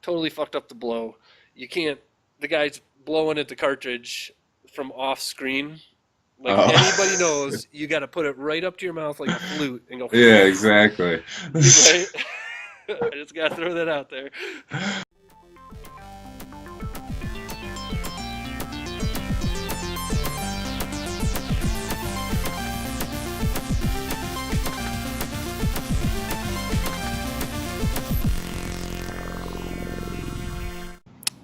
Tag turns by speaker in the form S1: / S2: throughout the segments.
S1: totally fucked up the blow. You can't. The guy's blowing at the cartridge from off screen. Like anybody
S2: Oh.
S1: knows, you got to put it right up to your mouth like a flute and go.
S2: Yeah, exactly.
S1: Right. I just got to throw that out there.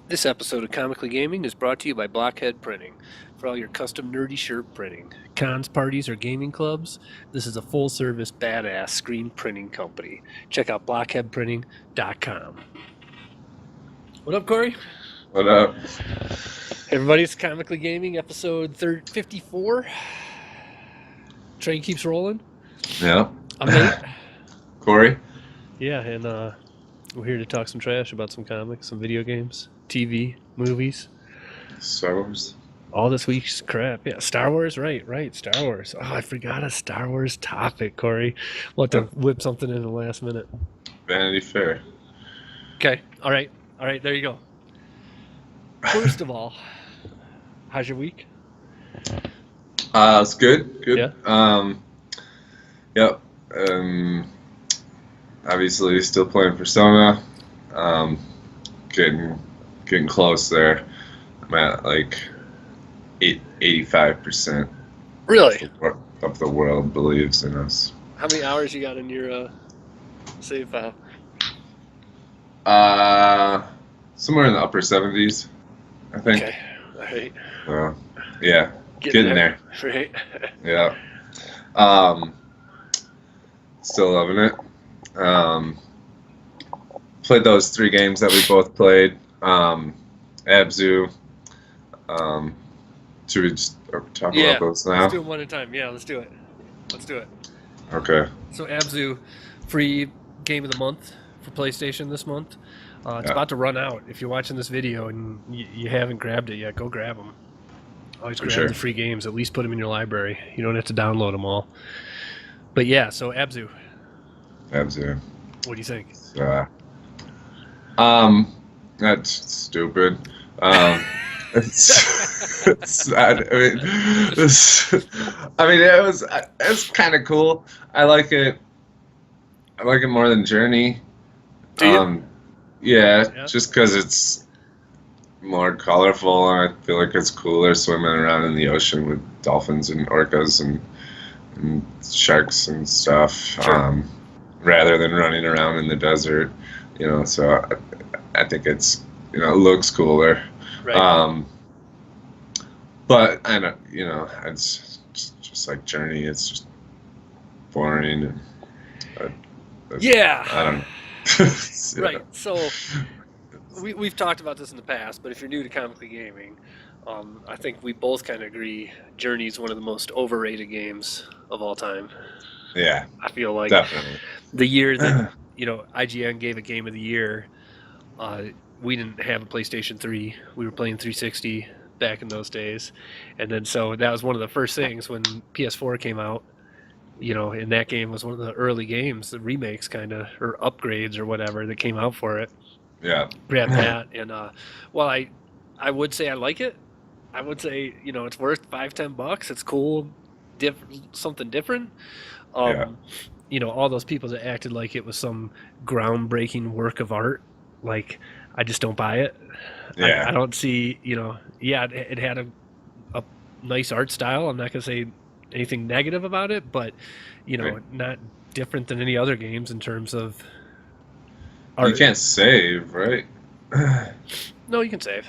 S1: This episode of Comically Gaming is brought to you by Blockhead Printing. For all your custom nerdy shirt printing, cons, parties, or gaming clubs, this is a full-service, badass screen printing company. Check out blockheadprinting.com. What up, Corey?
S2: What up?
S1: Everybody's Comically Gaming, episode 54. Train keeps rolling.
S2: Yeah.
S1: I'm Nate.
S2: Corey?
S1: Yeah, and we're here to talk some trash about some comics, some video games, TV, movies.
S2: Star Wars?
S1: All this week's crap. Yeah, Star Wars, right, Star Wars. Oh, I forgot a Star Wars topic, Corey. We'll have to whip something in the last minute.
S2: Vanity Fair.
S1: Okay, all right, there you go. First of all, how's your week?
S2: It's good.
S1: Yeah.
S2: Yep. Obviously still playing Persona. Getting close there. I'm at like 85%.
S1: Really?
S2: Of the world believes in us.
S1: How many hours you got in your save file?
S2: Somewhere in the upper 70s, I think.
S1: Okay, all right.
S2: Yeah, getting there.
S1: Right.
S2: Yeah. Still loving it. Played those 3 games that we both played. Abzu. Should we just talk about those now?
S1: Let's do it one at a time. Yeah, let's do it.
S2: Okay.
S1: So Abzu, free game of the month for PlayStation this month. It's about to run out. If you're watching this video and you haven't grabbed it yet, go grab them. Always grab the free games. At least put them in your library. You don't have to download them all. But yeah, so Abzu.
S2: Abzu.
S1: What do you think?
S2: That's stupid. It's sad. It's kind of cool. I like it more than Journey.
S1: Do you?
S2: Yeah, just because it's more colorful and I feel like it's cooler swimming around in the ocean with dolphins and orcas and sharks and stuff,
S1: Sure.
S2: rather than running around in the desert. So I think it's it looks cooler.
S1: Right.
S2: But I don't, it's just like Journey. It's just boring. And
S1: Yeah.
S2: I don't know.
S1: Right. So we've talked about this in the past, but if you're new to Comically Gaming, I think we both kind of agree Journey's one of the most overrated games of all time.
S2: Yeah.
S1: I feel like
S2: Definitely.
S1: the year that IGN gave a Game of the Year, we didn't have a PlayStation 3. We were playing 360 back in those days, and then so that was one of the first things when PS4 came out. And that game was one of the early games, the remakes kind of, or upgrades or whatever that came out for it.
S2: Yeah.
S1: Grab that, and while I would say I like it, I would say it's worth $5-10. It's cool, something different. All those people that acted like it was some groundbreaking work of art, like I just don't buy it.
S2: Yeah.
S1: I don't see. It had a nice art style. I'm not gonna say anything negative about it, but not different than any other games in terms of art.
S2: You can't save, right?
S1: No, you can save,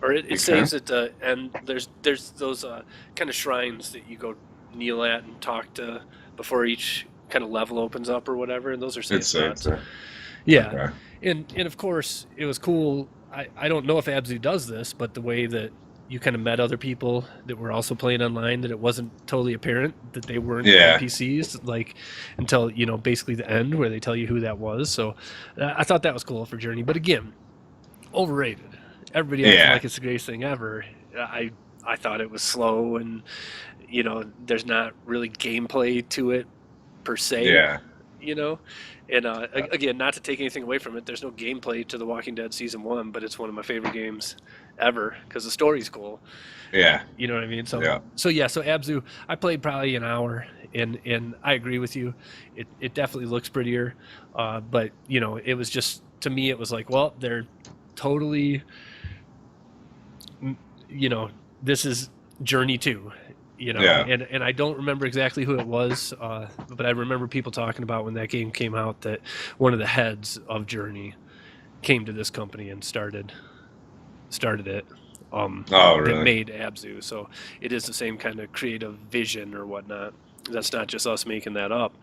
S1: or it saves at the end. There's those kind of shrines that you go kneel at and talk to before each kind of level opens up or whatever, and those are save spots. Yeah,
S2: okay.
S1: And of course it was cool. I don't know if Abzu does this, but the way that you kind of met other people that were also playing online, that it wasn't totally apparent that they weren't NPCs, like until basically the end where they tell you who that was. So I thought that was cool for Journey, but again, overrated. Everybody acts like it's the greatest thing ever. I thought it was slow, and there's not really gameplay to it per se.
S2: Yeah.
S1: you know. And again, not to take anything away from it, there's no gameplay to The Walking Dead season 1, but it's one of my favorite games ever because the story's cool.
S2: Yeah.
S1: You know what I mean? So Abzu, I played probably an hour, and I agree with you. It definitely looks prettier, but you know, it was just, to me, it was like, well, they're totally, you know, this is Journey 2. You know, and I don't remember exactly who it was, but I remember people talking about when that game came out that one of the heads of Journey came to this company and started it.
S2: Really?
S1: That made Abzu. So it is the same kind of creative vision or whatnot. That's not just us making that up.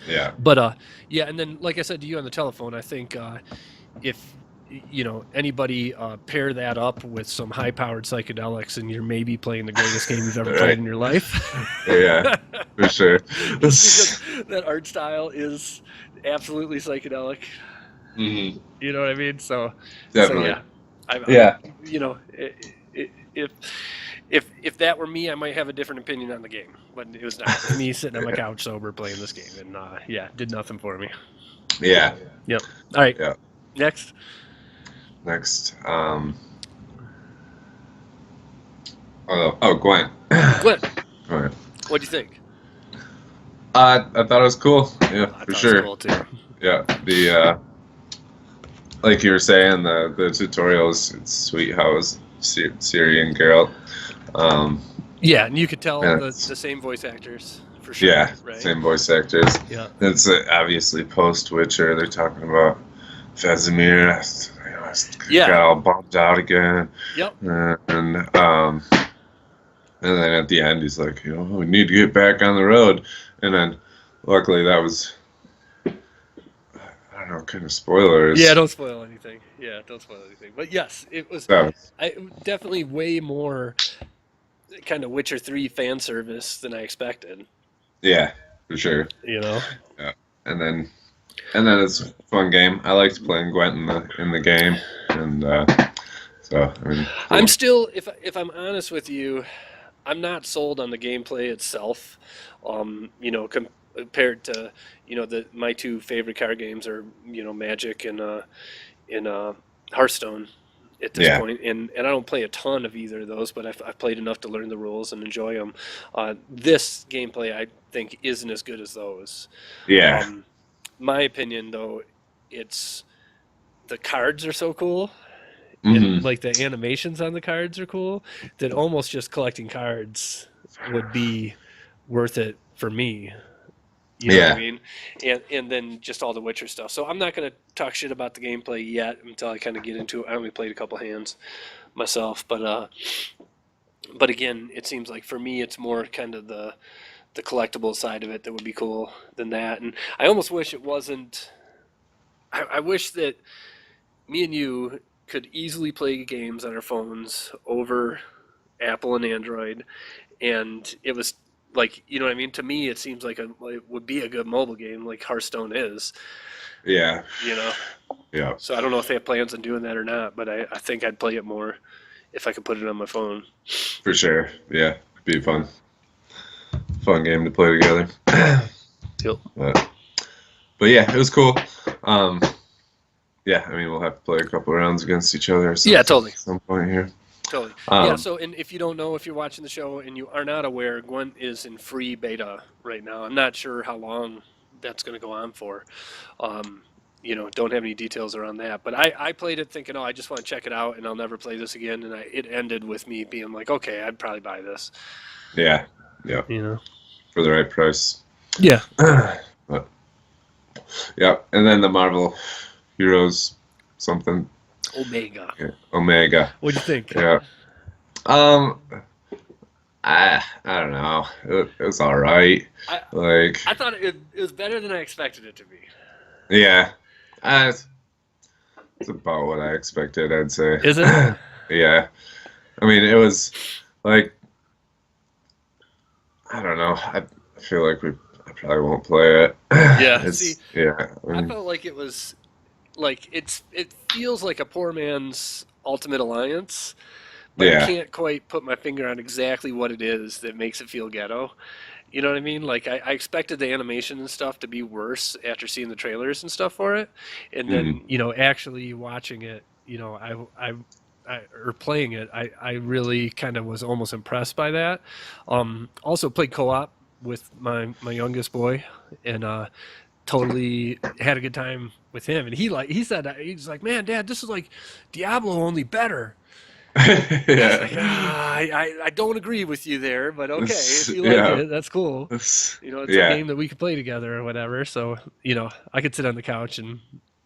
S2: Yeah.
S1: But yeah, and then like I said to you on the telephone, I think if you know anybody pair that up with some high-powered psychedelics, and you're maybe playing the greatest game you've ever played in your life.
S2: Yeah, for sure.
S1: Because that art style is absolutely psychedelic.
S2: Mm-hmm.
S1: You know what I mean? So
S2: definitely.
S1: So you know, if that were me, I might have a different opinion on the game. But it was not me sitting on my couch sober playing this game, and did nothing for me.
S2: Yeah.
S1: Yep. All right.
S2: Yeah.
S1: Next.
S2: Gwent.
S1: Gwent.
S2: Gwent.
S1: What'd you think?
S2: I thought it was cool. Yeah, for sure.
S1: It was cool too.
S2: Yeah, the like you were saying, the tutorials, it's sweet how it was Ciri and Geralt.
S1: Yeah, and you could tell the same voice actors for sure.
S2: Yeah,
S1: right?
S2: Same voice actors.
S1: Yeah,
S2: it's obviously post Witcher. They're talking about Vesemir. Got all bummed out again.
S1: Yep.
S2: And then at the end, he's like, you know, we need to get back on the road. And then, luckily, that was, I don't know, kind of spoilers.
S1: Yeah, don't spoil anything. Yeah, don't spoil anything. But yes, it was definitely way more kind of Witcher 3 fan service than I expected.
S2: Yeah, for sure.
S1: You know.
S2: Yeah, and then it's a fun game. I liked playing Gwent in the game, and so I mean, cool.
S1: I'm still, if I'm honest with you, I'm not sold on the gameplay itself. You know, compared to, you know, my two favorite card games are, you know, Magic and Hearthstone at this point. And I don't play a ton of either of those, but I've played enough to learn the rules and enjoy them. This gameplay, I think, isn't as good as those.
S2: Yeah.
S1: My opinion, though, it's the cards are so cool.
S2: Mm-hmm.
S1: And like the animations on the cards are cool, that almost just collecting cards would be worth it for me. You know what I mean? And then just all the Witcher stuff. So I'm not going to talk shit about the gameplay yet until I kind of get into it. I only played a couple hands myself, but again, it seems like for me it's more kind of the collectible side of it that would be cool than that. And I almost wish it wasn't. I wish that me and you could easily play games on our phones over Apple and Android, and it was like, you know what I mean? To me, it seems like it would be a good mobile game, like Hearthstone is.
S2: Yeah.
S1: You know.
S2: Yeah.
S1: So I don't know if they have plans on doing that or not, but I think I'd play it more if I could put it on my phone.
S2: For sure. Yeah, it'd be fun game to play together.
S1: Yep.
S2: But yeah, it was cool. Yeah, I mean, we'll have to play a couple of rounds against each other.
S1: Yeah, totally.
S2: At some point here.
S1: Totally. Yeah, so, and if you don't know, if you're watching the show and you are not aware, Gwent is in free beta right now. I'm not sure how long that's going to go on for. You know, don't have any details around that. But I played it thinking, I just want to check it out and I'll never play this again. And it ended with me being like, okay, I'd probably buy this.
S2: Yeah. Yeah.
S1: You know?
S2: For the right price.
S1: Yeah.
S2: But, yeah. And then the Marvel Heroes something.
S1: Omega.
S2: Yeah. Omega.
S1: What'd you think?
S2: Yeah. I don't know. It was all right. I
S1: thought it was better than I expected it to be.
S2: Yeah. It's about what I expected, I'd say.
S1: Is it?
S2: Yeah. I mean, it was like, I don't know. I feel like I probably won't play it.
S1: Yeah.
S2: I
S1: felt like it was like it feels like a poor man's Ultimate Alliance, but I can't quite put my finger on exactly what it is that makes it feel ghetto. You know what I mean? Like I expected the animation and stuff to be worse after seeing the trailers and stuff for it, and then
S2: Mm.
S1: actually watching it, or playing it, I really kind of was almost impressed by that. Also played co-op with my youngest boy, and totally had a good time with him. And he said he's like, man, Dad, this is like Diablo only better. I was
S2: Yeah.
S1: like, I don't agree with you there, but okay, if you like
S2: Yeah.
S1: it, that's cool.
S2: It's-
S1: It's a
S2: Yeah.
S1: game that we could play together or whatever. So, I could sit on the couch and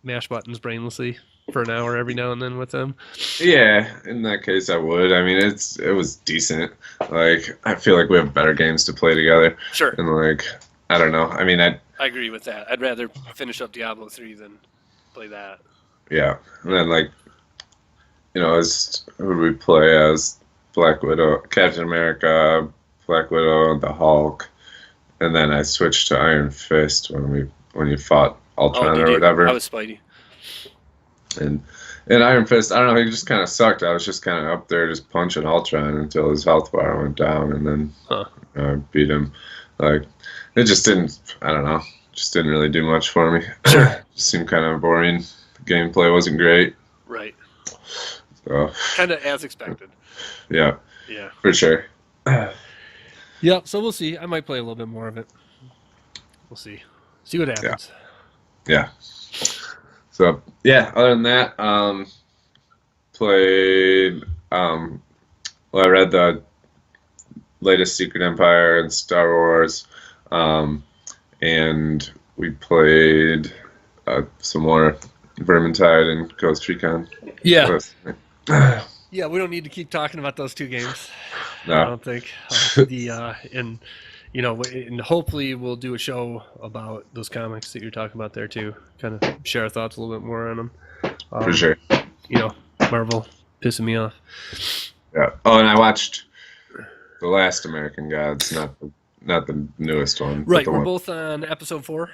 S1: mash buttons brainlessly for an hour every now and then with them.
S2: Yeah, in that case, I would. I mean, it was decent. Like, I feel like we have better games to play together,
S1: Sure,
S2: and like, I don't know. I mean,
S1: I agree with that. I'd rather finish up Diablo 3 than play that.
S2: yeah, and then like, as who would we play as? Black Widow, Captain America, Black Widow, the Hulk, and then I switched to Iron Fist when you fought
S1: Oh,
S2: Ultron
S1: did
S2: or
S1: you?
S2: whatever.
S1: I was Spidey.
S2: And Iron Fist, I don't know, he just kind of sucked. I was just kind of up there just punching Ultron until his health bar went down, and then I beat him. Like, it just didn't, I don't know, just didn't really do much for me. Just seemed kind of boring. The gameplay wasn't great.
S1: Right.
S2: So,
S1: Kind of as expected.
S2: yeah,
S1: Yeah.
S2: for sure.
S1: Yeah, so we'll see. I might play a little bit more of it. We'll see. See what happens.
S2: Yeah. So, yeah, other than that, played, well, I read the latest Secret Empire and Star Wars, and we played some more Vermintide and Ghost Recon.
S1: Yeah. Yeah, we don't need to keep talking about those two games.
S2: No.
S1: I don't think. And hopefully we'll do a show about those comics that you're talking about there too. Kind of share our thoughts a little bit more on them.
S2: For sure.
S1: Marvel pissing me off.
S2: Yeah. Oh, and I watched The Last American Gods, not the newest one.
S1: Right, we're both on episode 4.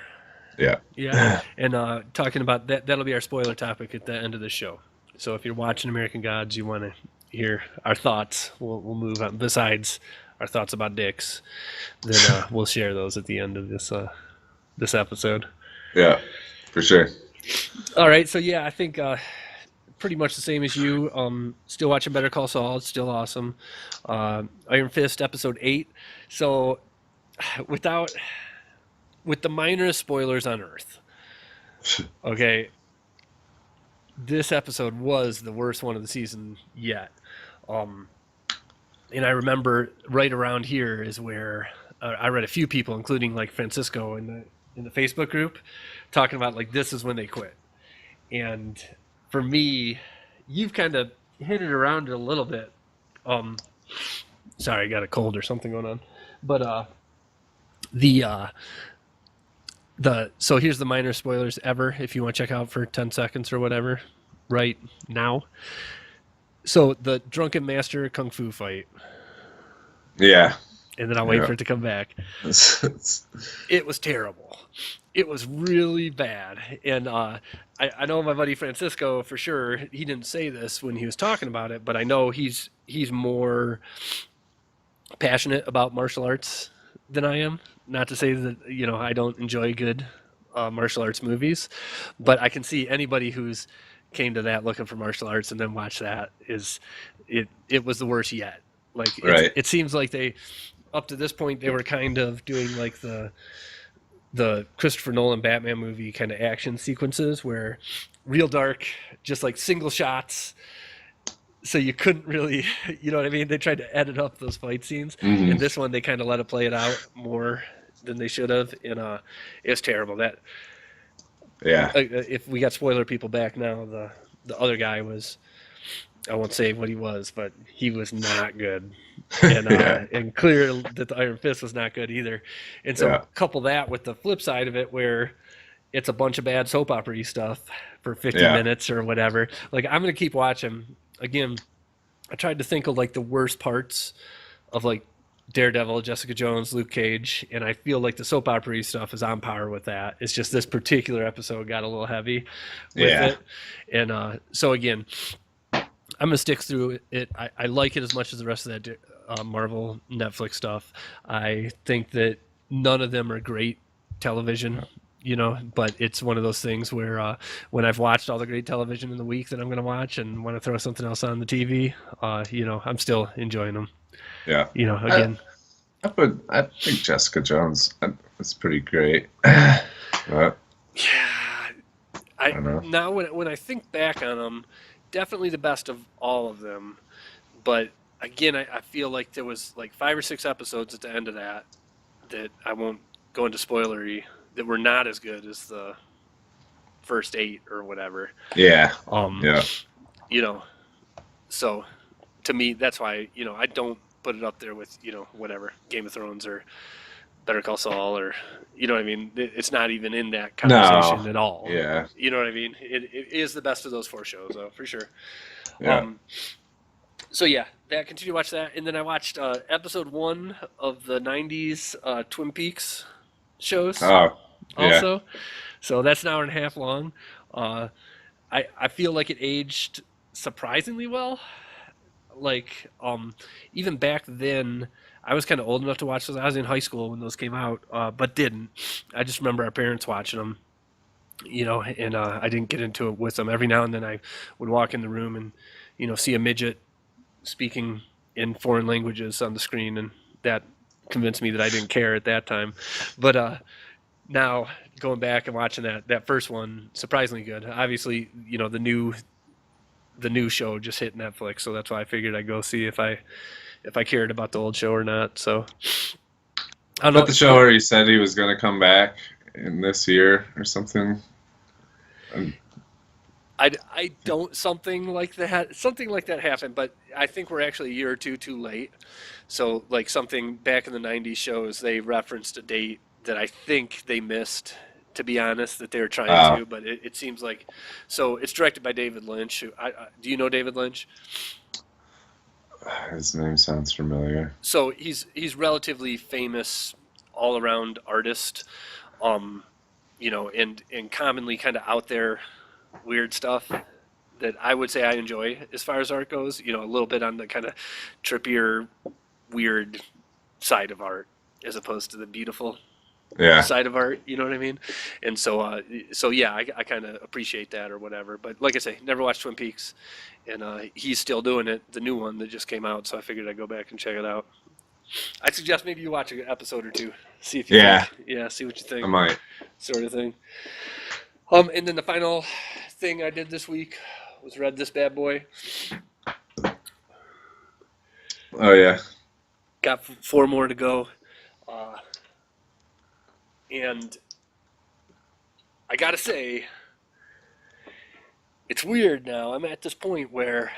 S2: Yeah.
S1: Yeah, and talking about that. That'll be our spoiler topic at the end of the show. So if you're watching American Gods, you want to hear our thoughts, we'll move on. Besides our thoughts about dicks, then we'll share those at the end of this episode.
S2: Yeah, for sure.
S1: All right, so yeah, I think pretty much the same as you. Still watching Better Call Saul. It's still awesome. Iron Fist episode 8. So with the minor spoilers on Earth. Okay. This episode was the worst one of the season yet. And I remember right around here is where I read a few people, including like Francisco in the Facebook group, talking about like this is when they quit. And for me, you've kind of hit it around it a little bit. Sorry, I got a cold or something going on. But so here's the minor spoilers ever if you want to check out for 10 seconds or whatever right now. So the drunken master kung fu fight.
S2: Yeah.
S1: And then I'll wait for it to come back. It was terrible. It was really bad. And I know my buddy Francisco for sure, he didn't say this when he was talking about it, but I know he's more passionate about martial arts than I am. Not to say that, I don't enjoy good martial arts movies, but I can see anybody who's came to that looking for martial arts and then watch that it was the worst yet. Like it seems like they, up to this point, they were kind of doing like the Christopher Nolan Batman movie kind of action sequences where real dark, just like single shots. So you couldn't really, you know what I mean? They tried to edit up those fight scenes. Mm-hmm. And this one, they kind of let it play it out more than they should have. And it was terrible. If we got spoiler people back now, the other guy was, I won't say what he was, but he was not good. And and clear that the Iron Fist was not good either. And so couple that with the flip side of it where it's a bunch of bad soap opera stuff for 50 minutes or whatever. Like, I'm going to keep watching. Again, I tried to think of like the worst parts of like Daredevil, Jessica Jones, Luke Cage, and I feel like the soap opera stuff is on par with that. It's just this particular episode got a little heavy with it. And so again, I'm going to stick through it. I like it as much as the rest of Marvel Netflix stuff. I think that none of them are great television, but it's one of those things where when I've watched all the great television in the week that I'm going to watch and want to throw something else on the TV, I'm still enjoying them.
S2: Yeah.
S1: Again.
S2: I think Jessica Jones is pretty great. But,
S1: yeah. I don't know. Now when I think back on them, definitely the best of all of them. But again, I feel like there was like 5 or 6 episodes at the end of that I won't go into spoilery, that were not as good as the first 8 or whatever.
S2: Yeah.
S1: So to me, that's why, I don't put it up there with, whatever, Game of Thrones or Better Call Saul or, you know what I mean? It's not even in that conversation at all.
S2: Yeah.
S1: You know what I mean? It is the best of those 4 shows, though, for sure.
S2: Yeah.
S1: So yeah, I continued to watch that, and then I watched episode 1 of the '90s Twin Peaks shows.
S2: Oh, yeah.
S1: Also, so that's an hour and a half long. I feel like it aged surprisingly well. Like even back then, I was kind of old enough to watch those. I was in high school when those came out, but didn't. I just remember our parents watching them. And I didn't get into it with them. Every now and then I would walk in the room and, see a midget speaking in foreign languages on the screen, and that convinced me that I didn't care at that time. But now going back and watching that first one, surprisingly good. Obviously, the new show just hit Netflix, so that's why I figured I'd go see if I cared about the old show or not. So
S2: I don't know. The show where he said he was going to come back in this year or something.
S1: I don't something like that happened, but I think we're actually a year or two too late. So like something back in the '90s shows, they referenced a date that I think they missed, to be honest, that they were trying to, but it seems like, so it's directed by David Lynch. Do you know David Lynch?
S2: His name sounds familiar.
S1: So he's relatively famous all around artist, and commonly kind of out there weird stuff that I would say I enjoy as far as art goes, a little bit on the kind of trippier, weird side of art as opposed to the beautiful side of art, you know what I mean? And so yeah, I kind of appreciate that or whatever. But like I say, never watched Twin Peaks, and he's still doing it, the new one that just came out, so I figured I'd go back and check it out. I'd suggest maybe you watch an episode or two, see if you see what you think.
S2: I might.
S1: Sort of thing. And then the final thing I did this week was read this bad boy.
S2: Oh yeah.
S1: Got 4 more to go. And I gotta say, it's weird now. I'm at this point where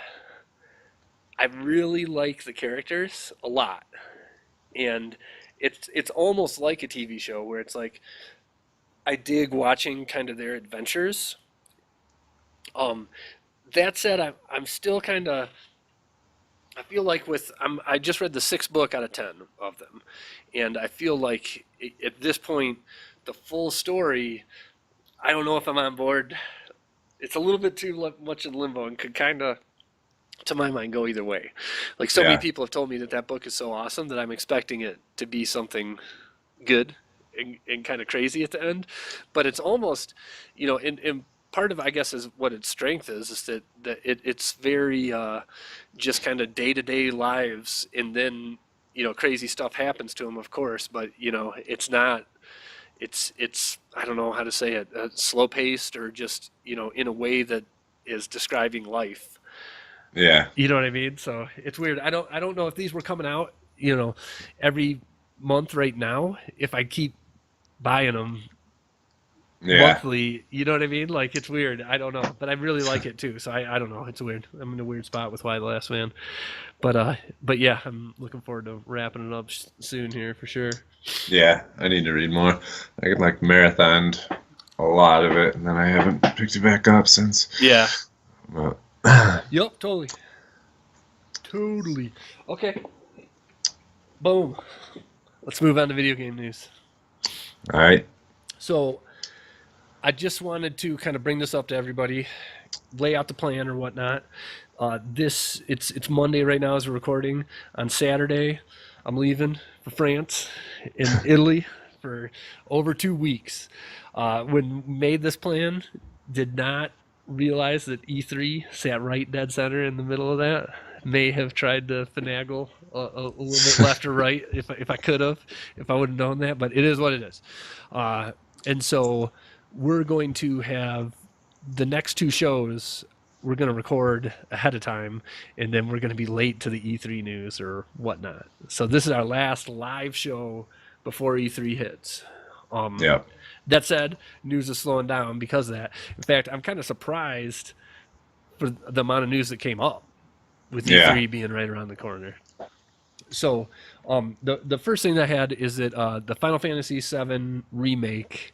S1: I really like the characters a lot. And it's almost like a TV show where it's like, I dig watching kind of their adventures. That said, I'm still kind of, I feel like I just read the 6th book out of 10 of them, and I feel like at this point, the full story, I don't know if I'm on board. It's a little bit too much in limbo and could kind of, to my mind, go either way. Like many people have told me that book is so awesome that I'm expecting it to be something good and kind of crazy at the end, but it's almost, in part of, I guess, is what its strength is that it's very just kind of day-to-day lives, and then crazy stuff happens to them, of course, but it's not, it's I don't know how to say it, slow paced, or just in a way that is describing life.
S2: Yeah,
S1: you know what I mean. So it's weird. I don't know if these were coming out every month right now, if I keep buying them monthly, you know what I mean? Like, it's weird. I don't know, but I really like it too. So I don't know. It's weird. I'm in a weird spot with Y: The Last Man, but yeah, I'm looking forward to wrapping it up soon here for sure.
S2: Yeah, I need to read more. I could marathoned a lot of it, and then I haven't picked it back up since.
S1: Yeah.
S2: But,
S1: yep. Totally. Okay. Boom. Let's move on to video game news.
S2: All right.
S1: So I just wanted to kind of bring this up to everybody, lay out the plan or whatnot. It's Monday right now as we're recording. On Saturday, I'm leaving for France and Italy for over 2 weeks. When we made this plan, did not realize that E3 sat right dead center in the middle of that. May have tried to finagle a little bit left or right if I could have, if I would have known that, but it is what it is. And so we're going to have the next 2 shows we're going to record ahead of time, and then we're going to be late to the E3 news or whatnot. So this is our last live show before E3 hits.
S2: Yeah.
S1: That said, news is slowing down because of that. In fact, I'm kind of surprised for the amount of news that came up with E3 being right around the corner. So the first thing I had is that the Final Fantasy VII Remake,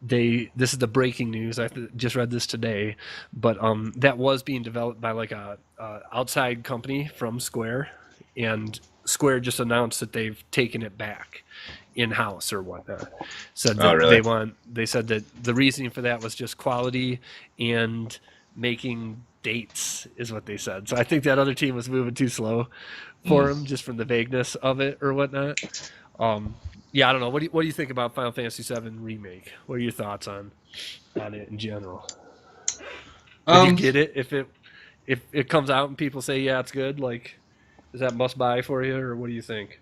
S1: this is the breaking news. I just read this today, but that was being developed by like a outside company from Square, and Square just announced that they've taken it back in-house or whatnot. Said that
S2: really?
S1: They said that the reasoning for that was just quality and making dates is what they said. So I think that other team was moving too slow for them, just from the vagueness of it or whatnot. Yeah, I don't know. What do you think about Final Fantasy VII Remake? What are your thoughts on it in general? Would you get it if it comes out and people say, yeah, it's good? Like, is that must buy for you, or what do you think?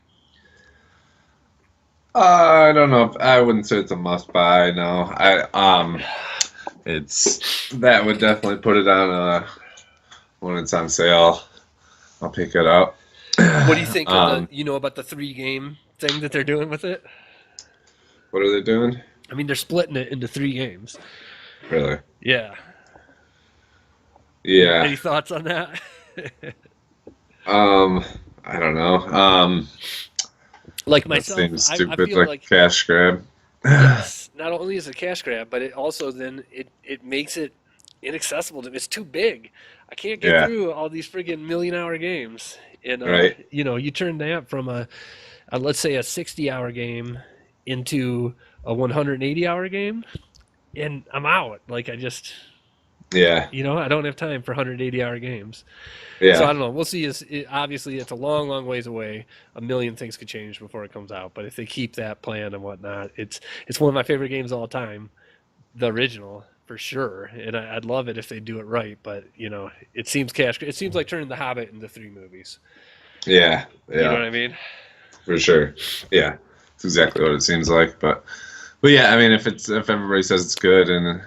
S2: I don't know. I wouldn't say it's a must buy. No, that would definitely put it on when it's on sale. I'll pick it up.
S1: What do you think of about the 3-game thing that they're doing with it?
S2: What are they doing?
S1: I mean, they're splitting it into 3 games.
S2: Really?
S1: Yeah.
S2: Yeah.
S1: Any thoughts on that?
S2: I don't know.
S1: Like myself,
S2: that seems stupid,
S1: I feel
S2: like cash grab.
S1: Yes, not only is it a cash grab, but it also then it makes it inaccessible to me. It's too big. I can't get through all these friggin' million-hour games. And
S2: right.
S1: You turn that from a let's say a 60-hour game into a 180-hour game, and I'm out. Like I just I don't have time for 180-hour games.
S2: Yeah.
S1: So I don't know. We'll see. Obviously, it's a long, long ways away. A million things could change before it comes out. But if they keep that plan and whatnot, it's one of my favorite games of all time, the original for sure. And I'd love it if they do it right. But it seems It seems like turning The Hobbit into 3 movies.
S2: Yeah.
S1: You know what I mean?
S2: For sure. Yeah, it's exactly what it seems like. But yeah, I mean, if everybody says it's good and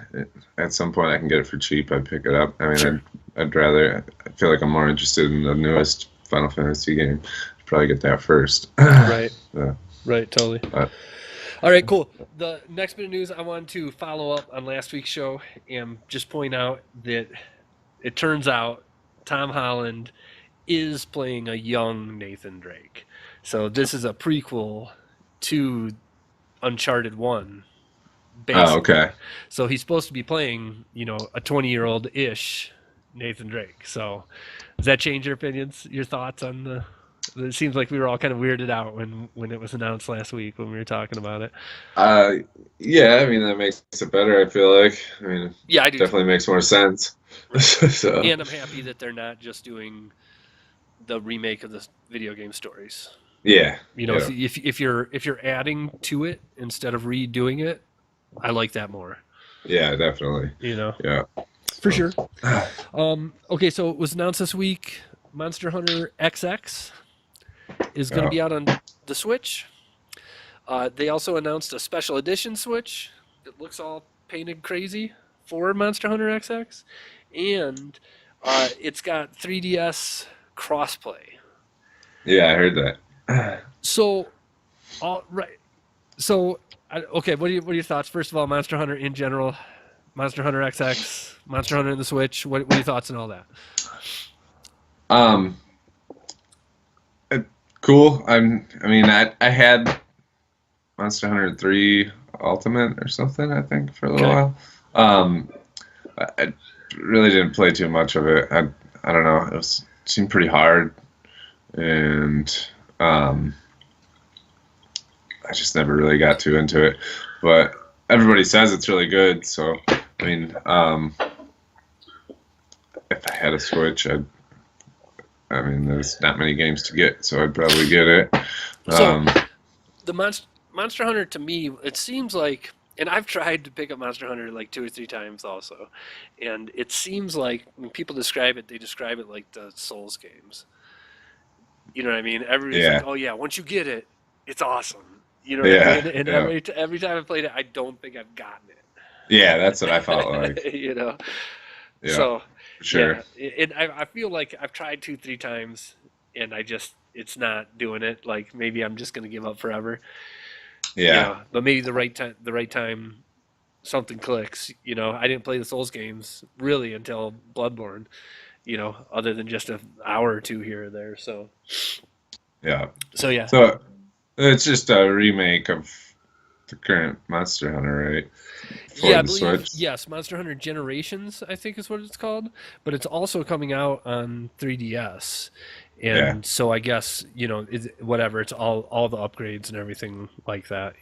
S2: at some point I can get it for cheap, I'd pick it up. I mean,
S1: sure.
S2: I'd rather. I feel like I'm more interested in the newest Final Fantasy game. I'd probably get that first.
S1: Right.
S2: Yeah.
S1: Right. Totally. All right. Cool. The next bit of news, I wanted to follow up on last week's show and just point out that it turns out Tom Holland is playing a young Nathan Drake. So this is a prequel to Uncharted 1. Basically.
S2: Oh, okay.
S1: So he's supposed to be playing, a 20-year-old-ish Nathan Drake. So does that change your opinions, your thoughts on the... It seems like we were all kind of weirded out when it was announced last week when we were talking about it.
S2: Yeah, I mean, that makes it better, I feel like. I mean,
S1: yeah, I do
S2: definitely makes more sense.
S1: Right.
S2: So.
S1: And I'm happy that they're not just doing the remake of the video game stories.
S2: Yeah.
S1: If you're adding to it instead of redoing it, I like that more.
S2: Yeah, definitely. Yeah.
S1: For sure. Okay, so it was announced this week, Monster Hunter XX is going to be out on the Switch. They also announced a special edition Switch that looks all painted crazy for Monster Hunter XX, and it's got 3DS crossplay.
S2: Yeah, I heard that.
S1: So, all right. So, okay, what are your thoughts? First of all, Monster Hunter in general, Monster Hunter XX, Monster Hunter in the Switch. What are your thoughts on all that?
S2: Cool. I had Monster Hunter 3 Ultimate or something, I think, for a little while. I really didn't play too much of it. I don't know. It seemed pretty hard, and I just never really got too into it. But everybody says it's really good, so I mean, had a Switch, I mean, there's not many games to get, so I'd probably get it.
S1: So the Monster Hunter, to me, it seems like, and I've tried to pick up Monster Hunter like 2 or 3 times also, and it seems like when people describe it, they describe it like the Souls games. You know what I mean? Everybody's like, "Oh yeah, once you get it, it's awesome." You know what I mean? And every time I've played it, I don't think I've gotten it.
S2: Yeah, that's what I felt like.
S1: You know.
S2: Yeah,
S1: So
S2: for sure.
S1: yeah, and I feel like I've tried 2, 3 times, and it's not doing it. Like maybe I'm just gonna give up forever.
S2: Yeah.
S1: But maybe the right time, something clicks. I didn't play the Souls games really until Bloodborne. Other than just an hour or 2 here or there. So
S2: yeah.
S1: Yeah.
S2: So it's just a remake of the current Monster Hunter, right?
S1: Yeah, I believe, yes, Monster Hunter Generations, I think is what it's called, but it's also coming out on 3DS. And so I guess, whatever, it's all the upgrades and everything like that,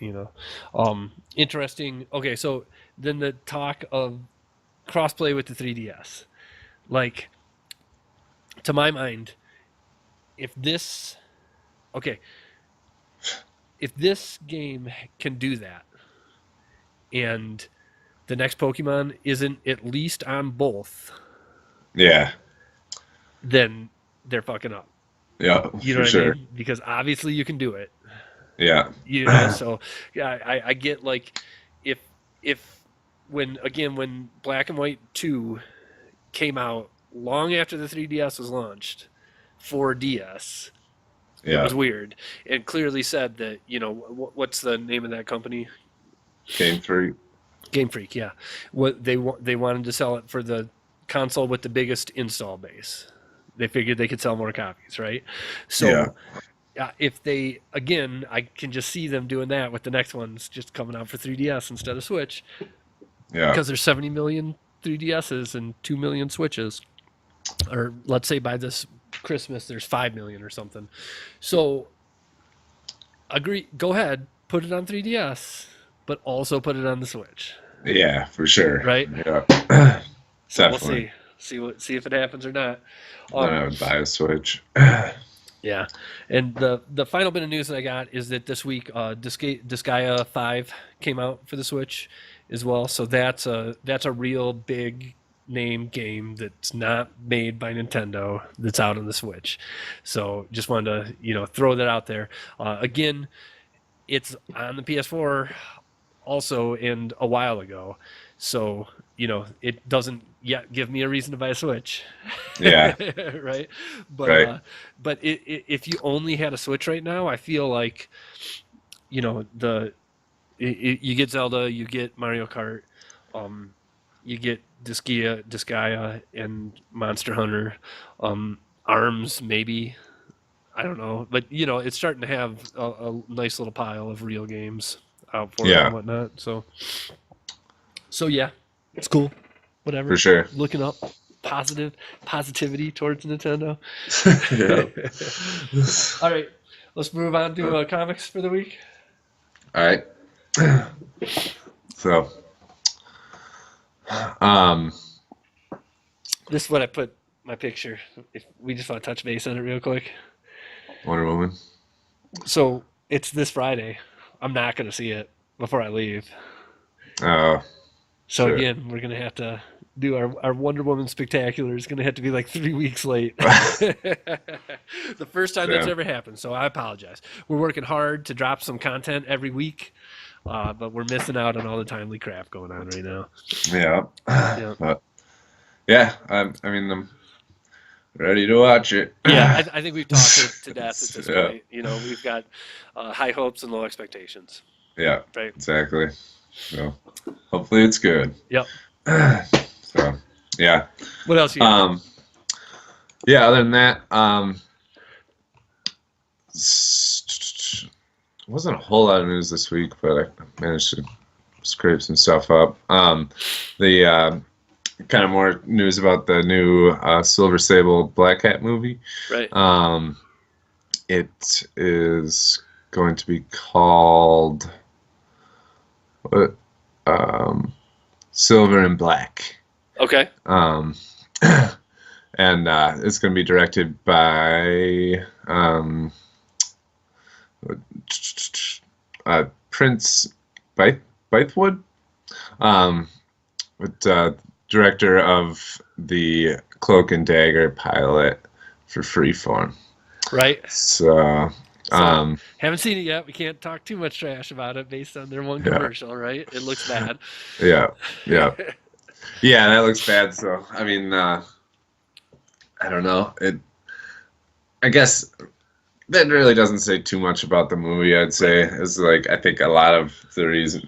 S1: Interesting. Okay, so then the talk of crossplay with the 3DS. Like, to my mind, if this game can do that, and the next Pokemon isn't at least on both, then they're fucking up.
S2: Yeah,
S1: you know what I mean? Because obviously you can do it.
S2: Yeah.
S1: So yeah, I get like if when Black and White 2 came out long after the 3DS was launched for DS. It was weird, and clearly said that what's the name of that company?
S2: Game Freak,
S1: yeah. What they wanted to sell it for the console with the biggest install base. They figured they could sell more copies, right? So, if they I can just see them doing that with the next ones just coming out for 3DS instead of Switch.
S2: Yeah.
S1: Because there's 70 million 3DSs and 2 million Switches, or let's say by this Christmas there's 5 million or something. So, agree. Go ahead, put it on 3DS. But also put it on the Switch.
S2: Yeah, for sure.
S1: Right?
S2: Yeah.
S1: So definitely. We'll see if it happens or not.
S2: I would buy a Switch.
S1: Yeah. And the final bit of news that I got is that this week Disgaea 5 came out for the Switch as well. So that's a real big name game that's not made by Nintendo that's out on the Switch. So just wanted to, throw that out there. Again, it's on the PS4 also and a while ago, so it doesn't yet give me a reason to buy a Switch.
S2: Yeah.
S1: Right. But if you only had a Switch right now, I feel like you get Zelda, you get Mario Kart, you get Disgaea and Monster Hunter, ARMS maybe. I don't know, but it's starting to have a nice little pile of real games out for it and whatnot. So yeah, it's cool. Whatever.
S2: For sure.
S1: Looking up positivity towards Nintendo.
S2: Yeah.
S1: All right, let's move on to comics for the week.
S2: All right. So,
S1: this is what I put my picture. If we just want to touch base on it real quick.
S2: Wonder Woman.
S1: So it's this Friday. I'm not going to see it before I leave.
S2: Oh.
S1: So again, we're going to have to do our Wonder Woman spectacular. Is going to have to be like 3 weeks late. The first time that's ever happened. So I apologize. We're working hard to drop some content every week, but we're missing out on all the timely crap going on right now.
S2: Yeah. But, I mean, I'm ready to watch it.
S1: Yeah, I think we've talked it to death at this point. We've got high hopes and low expectations.
S2: Yeah,
S1: right.
S2: Exactly. So hopefully it's good.
S1: Yep.
S2: So yeah.
S1: What else you got?
S2: Yeah, other than that, wasn't a whole lot of news this week, but I managed to scrape some stuff up. The kind of more news about the new Silver Sable Black Hat movie.
S1: Right.
S2: It is going to be called Silver and Black.
S1: Okay.
S2: and it's going to be directed by Prince Bythewood, director of the Cloak and Dagger pilot for Freeform.
S1: Right.
S2: So
S1: haven't seen it yet. We can't talk too much trash about it based on their one commercial, right? It looks bad.
S2: Yeah. Yeah, that looks bad. So, I mean, I don't know. I guess that really doesn't say too much about the movie, I'd say. It's like, I think a lot of the reason,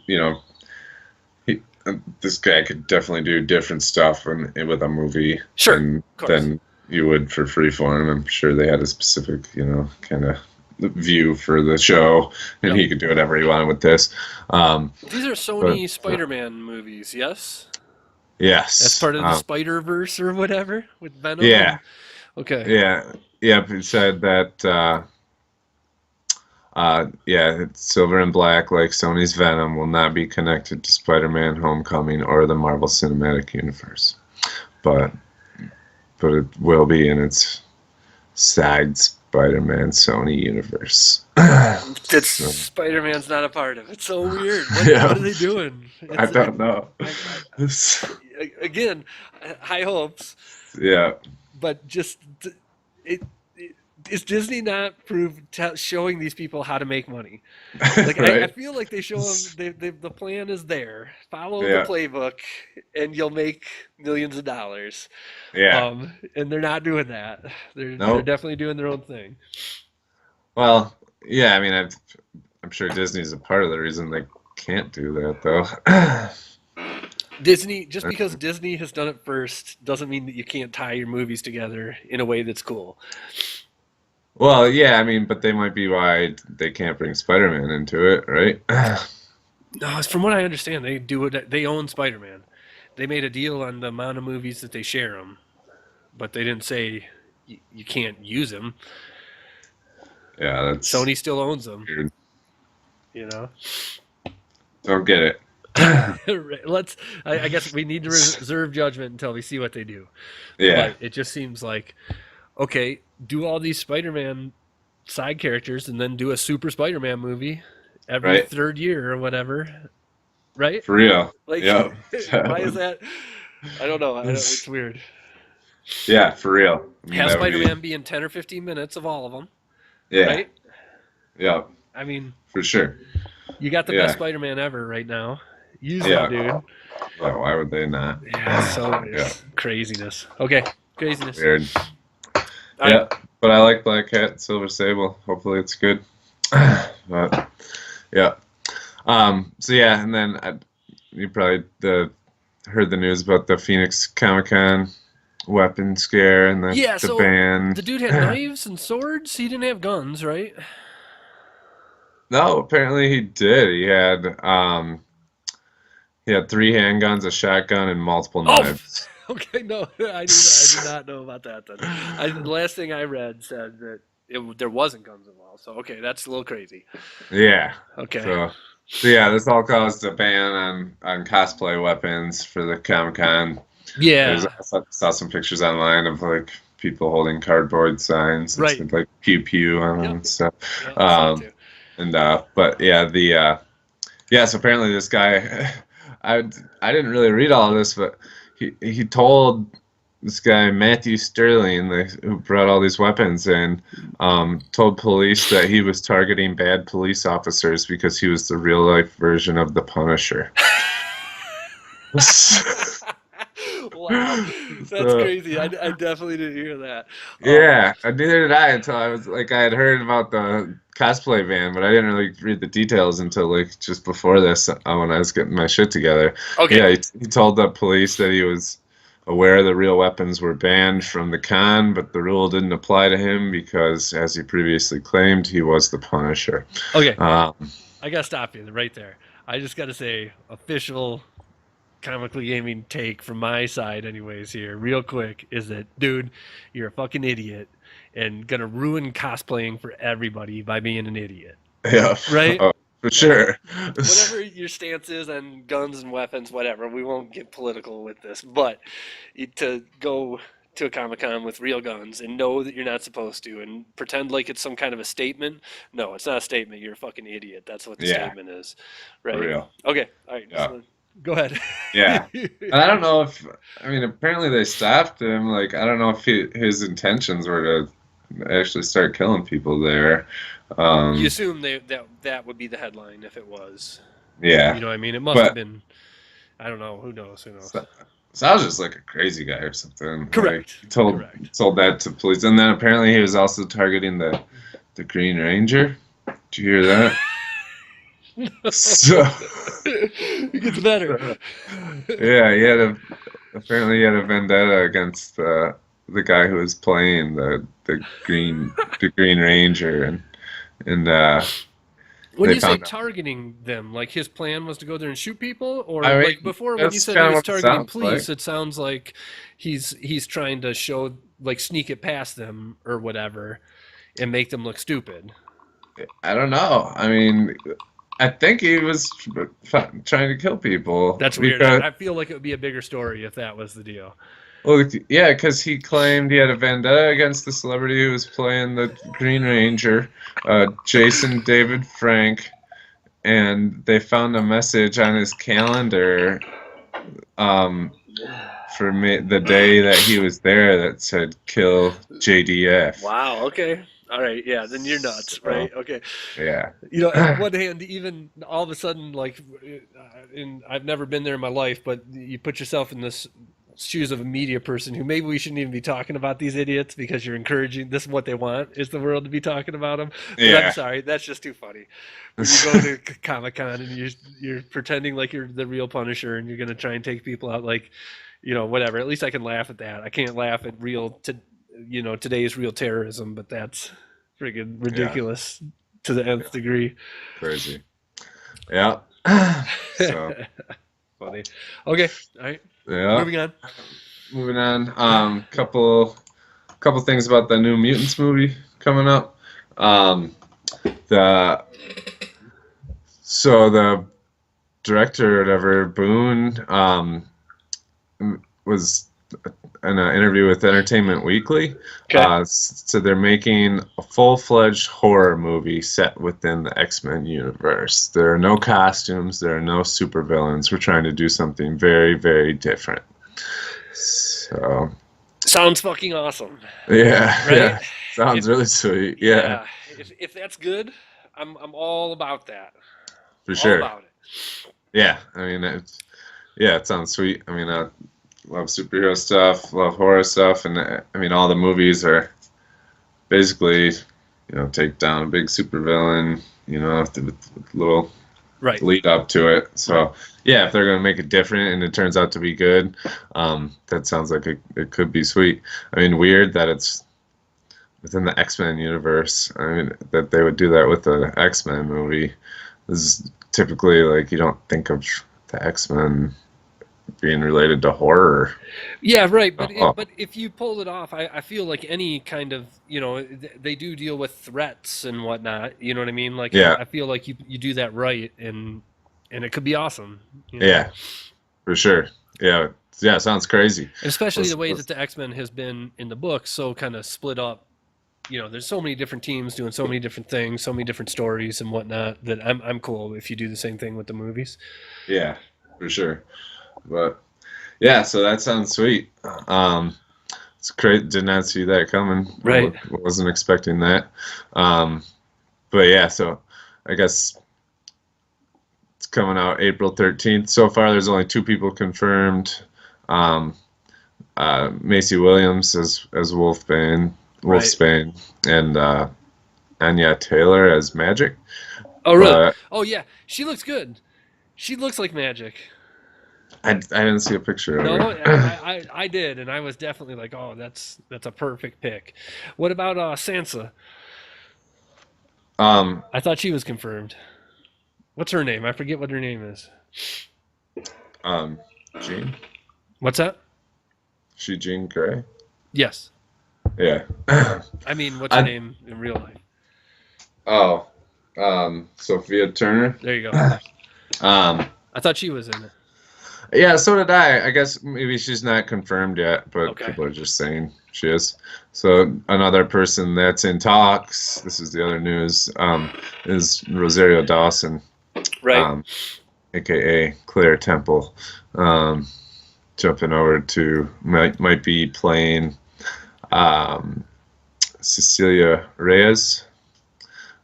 S2: this guy could definitely do different stuff with a movie than you would for Freeform. I'm sure they had a specific, kind of view for the show, and he could do whatever he wanted with this.
S1: These are Sony Spider-Man movies, yes?
S2: Yes.
S1: That's part of the Spider-Verse or whatever with Venom?
S2: Yeah.
S1: Okay.
S2: Yeah. It said that, it's Silver and Black, like Sony's Venom, will not be connected to Spider-Man Homecoming or the Marvel Cinematic Universe. But it will be in its side Spider-Man Sony universe.
S1: Spider-Man's not a part of it. So weird. What are they doing?
S2: I don't know.
S1: Again, high hopes.
S2: Yeah.
S1: But just is Disney not showing these people how to make money? Like right. I feel like they show them the plan is there. Follow the playbook, and you'll make millions of dollars.
S2: Yeah.
S1: And they're not doing that. They're definitely doing their own thing.
S2: Well, yeah. I mean, I'm sure Disney's a part of the reason they can't do that, though.
S1: Disney, just because Disney has done it first, doesn't mean that you can't tie your movies together in a way that's cool.
S2: Well, yeah, I mean, but they might be why they can't bring Spider-Man into it, right?
S1: No, from what I understand, they do it. They own Spider-Man. They made a deal on the amount of movies that they share him, but they didn't say you can't use him.
S2: Yeah, that's
S1: Sony still owns them.
S2: Weird.
S1: Don't
S2: get it.
S1: I guess we need to reserve judgment until we see what they do.
S2: Yeah.
S1: But it just seems like, okay, do all these Spider-Man side characters and then do a Super Spider-Man movie every third year or whatever, right?
S2: For real.
S1: Like, why is that? I don't know. It's weird.
S2: Yeah, for real.
S1: Have Spider-Man be in 10 or 15 minutes of all of them.
S2: Yeah.
S1: Right?
S2: Yeah.
S1: I mean,
S2: for sure.
S1: You got the best Spider-Man ever right now. Use it, dude.
S2: Well, why would they not?
S1: Yeah, craziness. Okay, craziness.
S2: Weird. Yeah, but I like Black Cat and Silver Sable. Hopefully it's good. But, yeah. So, yeah, and then you probably heard the news about the Phoenix Comic-Con weapon scare and the ban.
S1: The dude had knives and swords? He didn't have guns, right?
S2: No, apparently he did. He had 3 handguns, a shotgun, and multiple knives.
S1: Okay, no, I did not know about that. Then. The last thing I read said that there wasn't guns involved. So okay, that's a little crazy.
S2: Yeah.
S1: Okay.
S2: So yeah, this all caused a ban on cosplay weapons for the Comic-Con.
S1: Yeah.
S2: I saw some pictures online of like people holding cardboard signs, with, like pew pew on them and stuff. But yeah, so apparently this guy, I didn't really read all of this, but he told this guy Matthew Sterling, who brought all these weapons in, told police that he was targeting bad police officers because he was the real life version of the Punisher.
S1: Wow, that's crazy. I definitely didn't hear that.
S2: Yeah, neither did I until I had heard about the cosplay ban, but I didn't really read the details until like just before this when I was getting my shit together.
S1: Okay.
S2: Yeah, he told the police that he was aware the real weapons were banned from the con, but the rule didn't apply to him because, as he previously claimed, he was the Punisher.
S1: Okay. I gotta stop you right there. I just gotta say, official Comically Gaming take from my side anyways here real quick is that, dude, you're a fucking idiot and gonna ruin cosplaying for everybody by being an idiot.
S2: Yeah.
S1: Right?
S2: For sure.
S1: Whatever your stance is on guns and weapons, whatever, we won't get political with this, but to go to a Comic-Con with real guns and know that you're not supposed to and pretend like it's some kind of a statement. No, it's not a statement. You're a fucking idiot. That's what the statement is.
S2: For
S1: Right?
S2: real.
S1: Okay. All right.
S2: Yeah.
S1: So, go ahead.
S2: Yeah. And I don't know if, I mean, apparently they stopped him. Like, I don't know if his intentions were to actually start killing people there.
S1: You assume that would be the headline if it was.
S2: Yeah.
S1: You know what I mean? It must have been, I don't know. Who knows?
S2: So I was just like a crazy guy or something.
S1: Correct.
S2: Like, told that to police. And then apparently he was also targeting the Green Ranger. Did you hear that? So
S1: it gets better.
S2: Yeah, apparently he had a vendetta against the guy who was playing the Green Ranger, and
S1: when you say targeting them, like his plan was to go there and shoot people, or like before when you said he was targeting police, it sounds like he's trying to show, like, sneak it past them or whatever, and make them look stupid.
S2: I don't know. I mean, I think he was trying to kill people.
S1: That's weird. I feel like it would be a bigger story if that was the deal.
S2: Well, yeah, because he claimed he had a vendetta against the celebrity who was playing the Green Ranger, Jason David Frank, and they found a message on his calendar for the day that he was there that said "Kill JDF."
S1: Wow. Okay. All right, yeah, then you're nuts, right? Okay.
S2: Yeah.
S1: You know, on one hand, even all of a sudden, like, and I've never been there in my life, but you put yourself in this shoes of a media person who maybe we shouldn't even be talking about these idiots because you're encouraging, this is what they want, is the world to be talking about them. But yeah. I'm sorry, that's just too funny. When you go to Comic-Con and you're pretending like you're the real Punisher and you're going to try and take people out, like, you know, whatever. At least I can laugh at that. I can't laugh at today's real terrorism, but that's friggin' ridiculous to the nth degree.
S2: Crazy. Yeah. So
S1: funny. Okay. All right.
S2: Yeah. Moving on. Couple things about the new Mutants movie coming up. The director or whatever, Boone, was in an interview with Entertainment Weekly. Okay. So they're making a full-fledged horror movie set within the X-Men universe. There are no costumes. There are no supervillains. We're trying to do something very, very different. So
S1: sounds fucking awesome.
S2: Yeah.
S1: Right?
S2: Yeah. Sounds really sweet. Yeah.
S1: If that's good, I'm all about that.
S2: For sure.
S1: All about it.
S2: Yeah. I mean, it sounds sweet. I mean, I love superhero stuff, love horror stuff, and I mean, all the movies are basically, take down a big supervillain, with little lead up to it. So, yeah, if they're going to make it different and it turns out to be good, that sounds like it could be sweet. I mean, weird that it's within the X-Men universe. I mean, that they would do that with the X-Men movie. This is typically, like, you don't think of the X-Men being related to horror.
S1: Yeah, right. But if you pull it off, I feel like any kind of, they do deal with threats and whatnot. You know what I mean? Like, yeah. I feel like you do that right, and it could be awesome.
S2: Yeah, for sure. Yeah, sounds crazy.
S1: And especially the way that the X-Men has been in the book, so kind of split up. There's so many different teams doing so many different things, so many different stories and whatnot, that I'm cool if you do the same thing with the movies.
S2: Yeah, for sure. But yeah, so that sounds sweet. It's great. Did not see that coming.
S1: Right.
S2: Wasn't expecting that. But yeah, so I guess it's coming out April 13th. So far, there's only 2 people confirmed. Macy Williams as Wolfsbane, and Anya Taylor as Magic.
S1: Oh, really? Oh, yeah. She looks good. She looks like Magic.
S2: I didn't see a picture of her.
S1: No, I did, and I was definitely like, oh, that's a perfect pick. What about Sansa? I thought she was confirmed. What's her name? I forget what her name is.
S2: Jean.
S1: What's that?
S2: She Jean Grey?
S1: Yes.
S2: Yeah.
S1: I mean, what's her name in real life?
S2: Oh, Sophia Turner.
S1: There you go. I thought she was in it.
S2: Yeah, so did I. I guess maybe she's not confirmed yet, but
S1: Okay.
S2: people are just saying she is. So another person that's in talks, this is the other news, is Rosario Dawson,
S1: Right.
S2: aka Claire Temple, jumping over to might be playing Cecilia Reyes,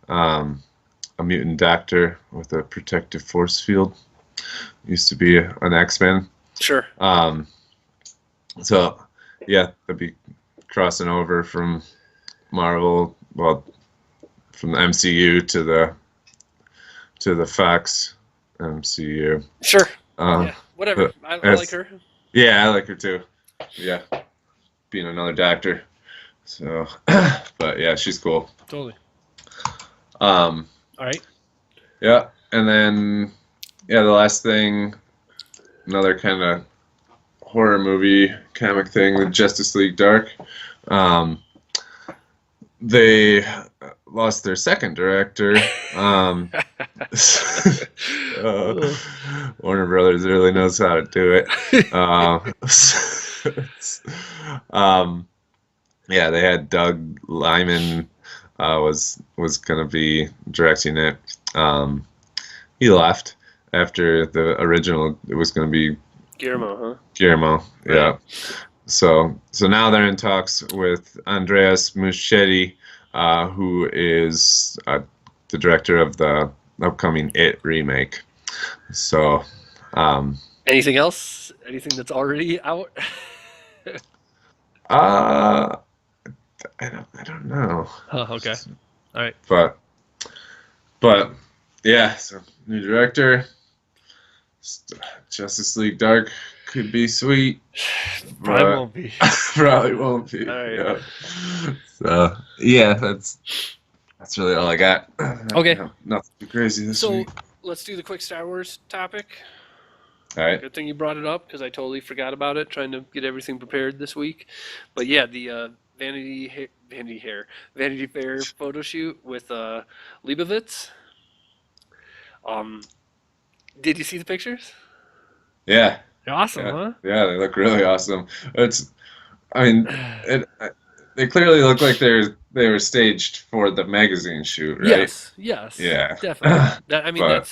S2: a mutant doctor with a protective force field. Used to be an X-Men.
S1: Sure.
S2: So, yeah, they'll be crossing over from Marvel, well, from the MCU to the Fox MCU.
S1: Sure. Yeah. Whatever. I like her.
S2: Yeah, I like her too. Yeah, being another doctor. So, but yeah, she's cool.
S1: Totally.
S2: All
S1: right.
S2: Yeah, and then the last thing, another kind of horror movie comic thing, the Justice League Dark. They lost their second director. Warner Brothers really knows how to do it. Yeah, they had Doug Liman was going to be directing it. He left after the original. It was going to be
S1: Guillermo, huh?
S2: Guillermo, yeah. Right. So now they're in talks with Andreas Muschietti, who is the director of the upcoming It remake. So,
S1: anything else? Anything that's already out?
S2: I don't know.
S1: Oh, okay. All right.
S2: But yeah. So new director. Justice League Dark could be sweet.
S1: Probably won't be.
S2: Probably won't be.
S1: All right.
S2: Yeah. So yeah, that's really all I got.
S1: Okay.
S2: Nothing too crazy this week.
S1: So let's do the quick Star Wars topic.
S2: All right.
S1: Good thing you brought it up because I totally forgot about it, trying to get everything prepared this week. But yeah, the Vanity Fair photo shoot with Leibovitz. Did you see the pictures?
S2: Yeah.
S1: They're awesome, huh?
S2: Yeah, they look really awesome. They clearly look like they were staged for the magazine shoot, right?
S1: Yes.
S2: Yeah.
S1: Definitely.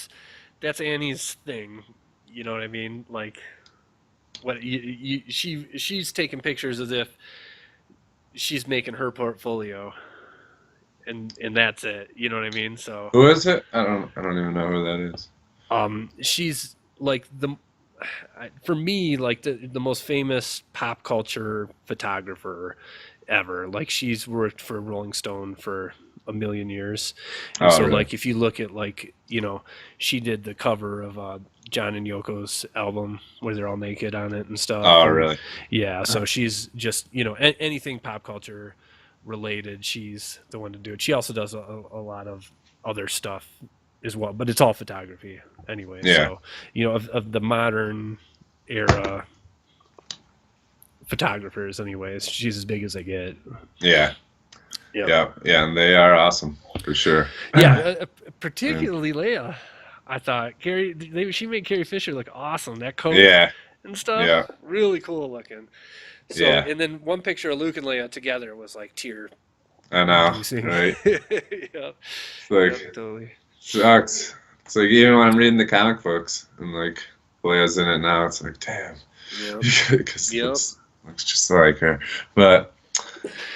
S1: That's Annie's thing. You know what I mean? Like, what she's taking pictures as if she's making her portfolio, and that's it. You know what I mean? So
S2: who is it? I don't even know who that is.
S1: She's like for me, like the most famous pop culture photographer ever. Like, she's worked for Rolling Stone for a million years. And so really? Like, if you look at, like, you know, she did the cover of John and Yoko's album where they're all naked on it and stuff.
S2: Oh, really?
S1: Yeah. So she's just, you know, anything pop culture related, she's the one to do it. She also does a lot of other stuff as well, but it's all photography anyway.
S2: Yeah.
S1: So, you know, of the modern era photographers anyways, she's as big as they get.
S2: Yeah, and they are awesome for sure.
S1: Yeah, particularly Leia. I thought she made Carrie Fisher look awesome. That coat and stuff, really cool looking. So, and then one picture of Luke and Leia together was like tear.
S2: I know, right? It's like, totally sucks. It's like, even when I'm reading the comic books and like Leia's in it now, it's like, damn. Because looks just like her. But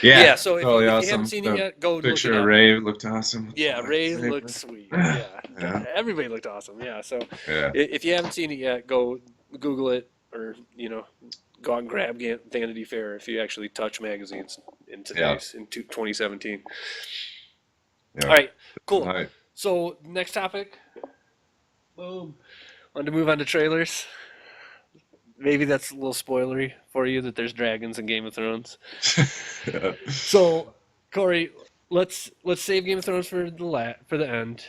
S2: yeah.
S1: So if
S2: totally
S1: you
S2: awesome.
S1: haven't seen it yet, go
S2: picture
S1: look it
S2: of
S1: up.
S2: Rey looked awesome.
S1: Yeah, Rey looked sweet. Yeah. Everybody looked awesome. Yeah. So if you haven't seen it yet, go Google it, or, you know, go out and grab Vanity Fair if you actually touch magazines in 2017. Yeah. All right, cool. All right. So next topic. Boom. Want to move on to trailers. Maybe that's a little spoilery for you that there's dragons in Game of Thrones. So, Corey, let's save Game of Thrones for the end.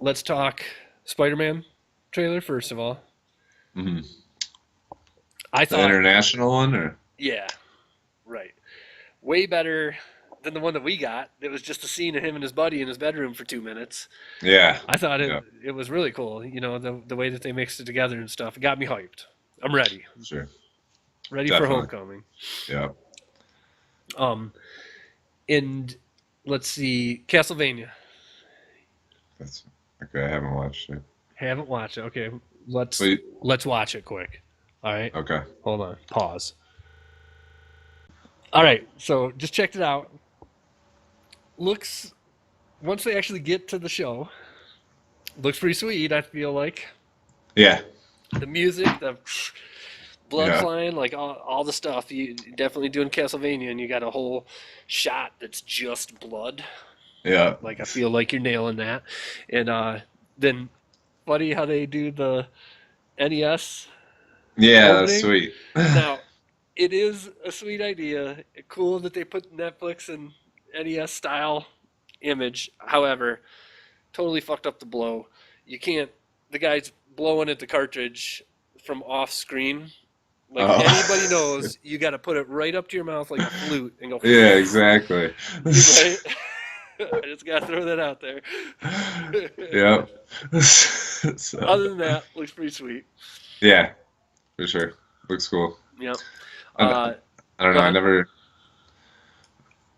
S1: Let's talk Spider-Man trailer first of all.
S2: Mm-hmm.
S1: I thought
S2: the international one, or
S1: yeah, right, way better than the one that we got. It was just a scene of him and his buddy in his bedroom for 2 minutes.
S2: Yeah.
S1: I thought it was really cool. You know, the way that they mixed it together and stuff. It got me hyped. I'm ready.
S2: Sure.
S1: Ready
S2: Definitely.
S1: for Homecoming.
S2: Yeah.
S1: And let's see, Castlevania.
S2: That's okay. I haven't watched it.
S1: Haven't watched it. Okay, let's watch it quick. All right.
S2: Okay.
S1: Hold on. Pause. All right. So just checked it out. Looks, once they actually get to the show, looks pretty sweet. I feel like.
S2: Yeah.
S1: The music, the blood flying, like all the stuff. You definitely doing Castlevania, and you got a whole shot that's just blood.
S2: Yeah.
S1: Like I feel like you're nailing that. And then, funny how they do the NES.
S2: Yeah,
S1: opening.
S2: that's sweet.
S1: Now, it is a sweet idea. Cool that they put Netflix and NES style image. However, totally fucked up the blow. You can't. The guy's blowing at the cartridge from off screen. Like anybody knows, you got to put it right up to your mouth like a flute and go.
S2: Yeah, exactly.
S1: Right? I just got to throw that out there.
S2: Yep.
S1: So. Other than that, looks pretty sweet.
S2: Yeah, for sure. Looks cool.
S1: Yep.
S2: I don't know.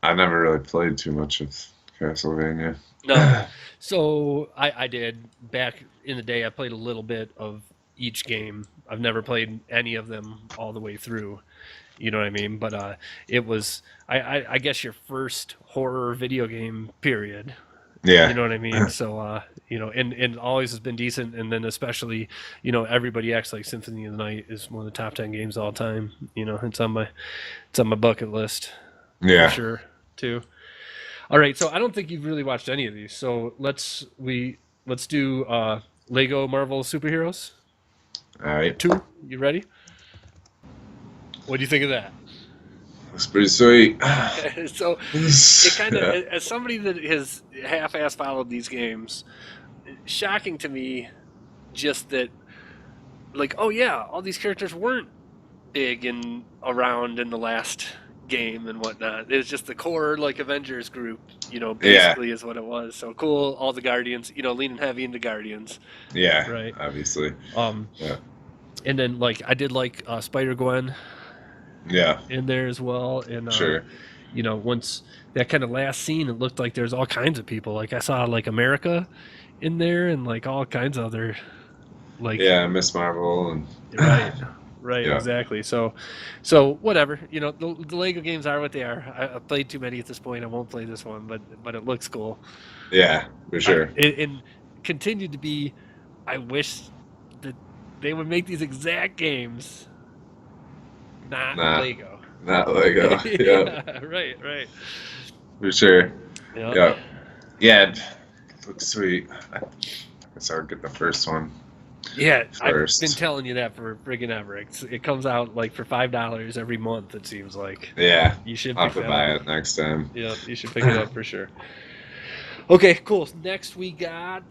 S2: I never really played too much of Castlevania.
S1: No. So I did back in the day. I played a little bit of each game. I've never played any of them all the way through. You know what I mean? But it was, I guess, your first horror video game, period.
S2: Yeah.
S1: You know what I mean? So, you know, and always has been decent. And then especially, you know, Everybody Acts Like Symphony of the Night is one of the top 10 games of all time. You know, it's on my bucket list.
S2: Yeah.
S1: For sure, too. All right, so I don't think you've really watched any of these. So let's do Lego Marvel Superheroes.
S2: All right.
S1: 2. You ready? What do you think of that?
S2: That's pretty sweet.
S1: So it kind of, as somebody that has half-ass followed these games, shocking to me, just that, like, oh yeah, all these characters weren't big and around in the last game and whatnot. It was just the core, like, Avengers group, you know, basically is what it was. So cool, all the Guardians, you know, leaning heavy into Guardians.
S2: Yeah,
S1: right.
S2: Obviously.
S1: Yeah. And then, like, I did like Spider-Gwen.
S2: Yeah.
S1: In there as well, and
S2: sure.
S1: You know, once that kind of last scene, it looked like there's all kinds of people. Like I saw like America in there, and like all kinds of other, like
S2: Miss Marvel and
S1: right,
S2: yeah.
S1: Exactly. So whatever. You know, the Lego games are what they are. I played too many at this point. I won't play this one, but it looks cool.
S2: Yeah, for sure.
S1: And continued to be. I wish that they would make these exact games. Not Lego.
S2: Not Lego. Yeah.
S1: Right.
S2: For sure.
S1: Yeah.
S2: Yeah. It looks sweet. I guess I would get the first one.
S1: Yeah,
S2: first.
S1: I've been telling you that for friggin' ever. It comes out like for $5 every month. It seems like.
S2: Yeah.
S1: You should.
S2: I'll have to buy it next time.
S1: Yeah, you should pick it up for sure. Okay, cool. Next we got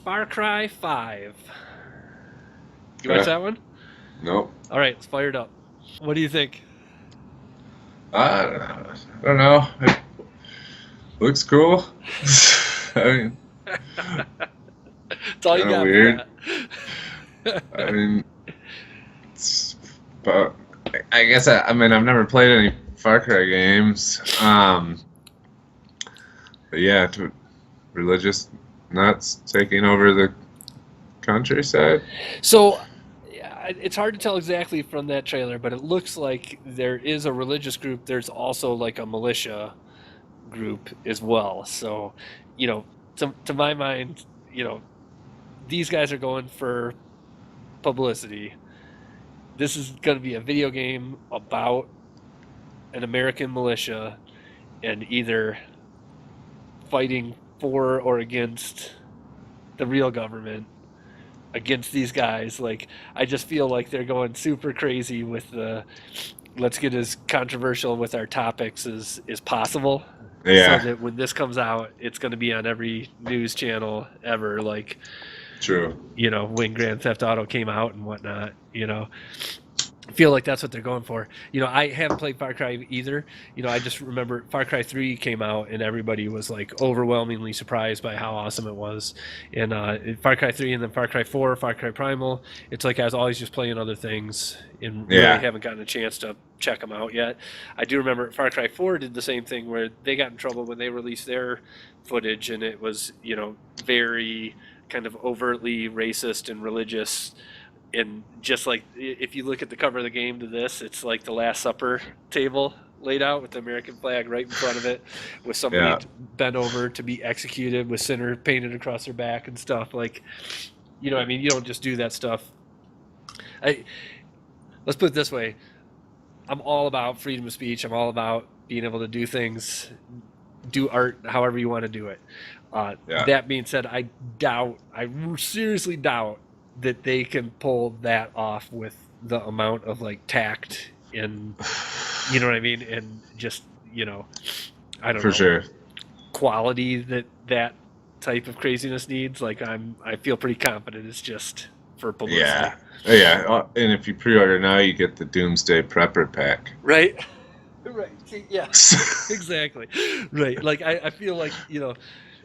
S1: Far Cry 5. You watch that one?
S2: Nope.
S1: All right, it's fired up. What do you think?
S2: I don't know. It looks cool. I mean,
S1: it's all you got.
S2: Weird. I mean, but I guess I mean I've never played any Far Cry games. But yeah, religious nuts taking over the countryside.
S1: So. It's hard to tell exactly from that trailer, but it looks like there is a religious group. There's also like a militia group as well. So, you know, to my mind, you know, these guys are going for publicity. This is going to be a video game about an American militia and either fighting for or against the real government. Against these guys, like I just feel like they're going super crazy with the let's get as controversial with our topics as possible.
S2: Yeah.
S1: So that when this comes out, it's going to be on every news channel ever. Like,
S2: true.
S1: You know, when Grand Theft Auto came out and whatnot. You know, feel like that's what they're going for. I haven't played Far Cry either. I just remember Far Cry 3 came out and everybody was like overwhelmingly surprised by how awesome it was. And Far Cry 3 and then Far Cry 4, Far Cry Primal, it's like I was always just playing other things and really haven't gotten a chance to check them out yet. I do remember Far Cry 4 did the same thing where they got in trouble when they released their footage and it was, very kind of overtly racist and religious. And just like if you look at the cover of the game to this, it's like the Last Supper table laid out with the American flag right in front of it, with somebody bent over to be executed with sinner painted across their back and stuff. Like, you don't just do that stuff. Let's put it this way: I'm all about freedom of speech. I'm all about being able to do things, do art however you want to do it. That being said, I seriously doubt that they can pull that off with the amount of like tact and you know what I mean, and just I don't know,
S2: sure,
S1: quality that type of craziness needs. Like I feel pretty confident it's just for publicity.
S2: And if you pre-order now, you get the Doomsday Prepper pack.
S1: Right. Yeah. Exactly. Right. Like I feel like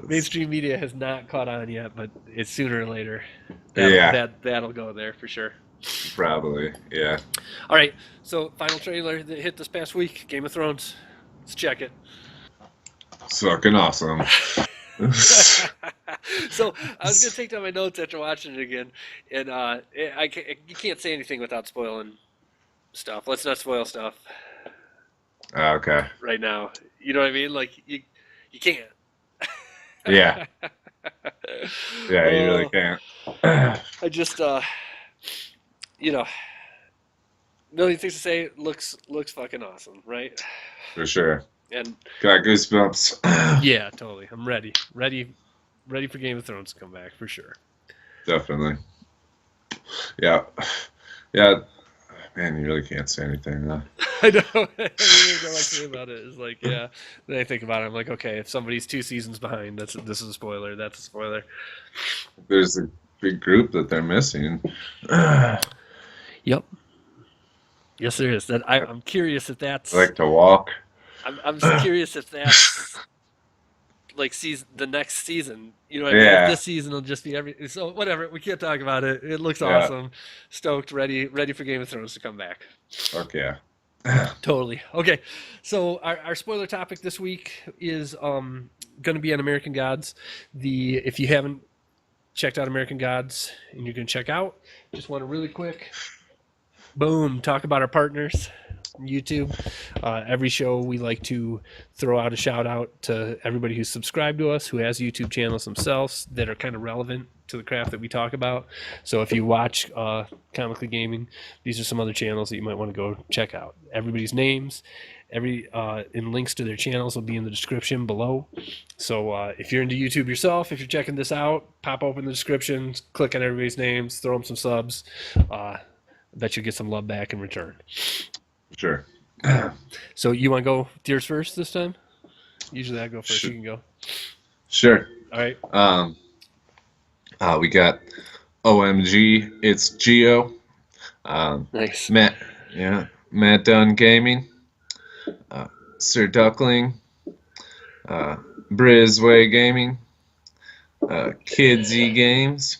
S1: mainstream media has not caught on yet, but it's sooner or later. That'll go there for sure.
S2: Probably, yeah.
S1: All right, so final trailer that hit this past week, Game of Thrones. Let's check it.
S2: It's fucking awesome.
S1: So I was gonna take down my notes after watching it again, and you can't say anything without spoiling stuff. Let's not spoil stuff.
S2: Okay.
S1: Right now, you know what I mean? Like you can't.
S2: Yeah. Yeah, you really can't.
S1: I just, million things to say. Looks fucking awesome, right?
S2: For sure.
S1: And
S2: got goosebumps.
S1: Yeah, totally. I'm ready for Game of Thrones to come back for sure.
S2: Definitely. Yeah. Man, you really can't say anything, huh?
S1: I know. I like saying about it is like, yeah. Then I think about it, I'm like, okay, if somebody's 2 seasons behind, this is a spoiler. That's a spoiler.
S2: There's a big group that they're missing.
S1: Yep. Yes, there is. I'm curious if that's.
S2: I like to walk.
S1: I'm just curious if that's like the next season. You know what I mean? If this season will just be so whatever. We can't talk about it. It looks awesome. Stoked, ready for Game of Thrones to come back.
S2: Fuck yeah.
S1: Totally. Okay. So our spoiler topic this week is going to be on American Gods. If you haven't checked out American Gods and you're going to check out, just want to really quick, boom, talk about our partners. YouTube. Every show we like to throw out a shout out to everybody who's subscribed to us, who has YouTube channels themselves that are kind of relevant to the craft that we talk about. So if you watch Comically Gaming, these are some other channels that you might want to go check out. Everybody's names, and links to their channels will be in the description below. So if you're into YouTube yourself, if you're checking this out, pop open the description, click on everybody's names, throw them some subs. Bet you'll get some love back in return.
S2: Sure.
S1: So you want to go with yours first this time? Usually I go first. You can go.
S2: Sure.
S1: All right.
S2: We got OMG. It's Geo.
S1: Nice.
S2: Matt Dunn Gaming. Sir Duckling. Brizway Gaming. Kidsy Games.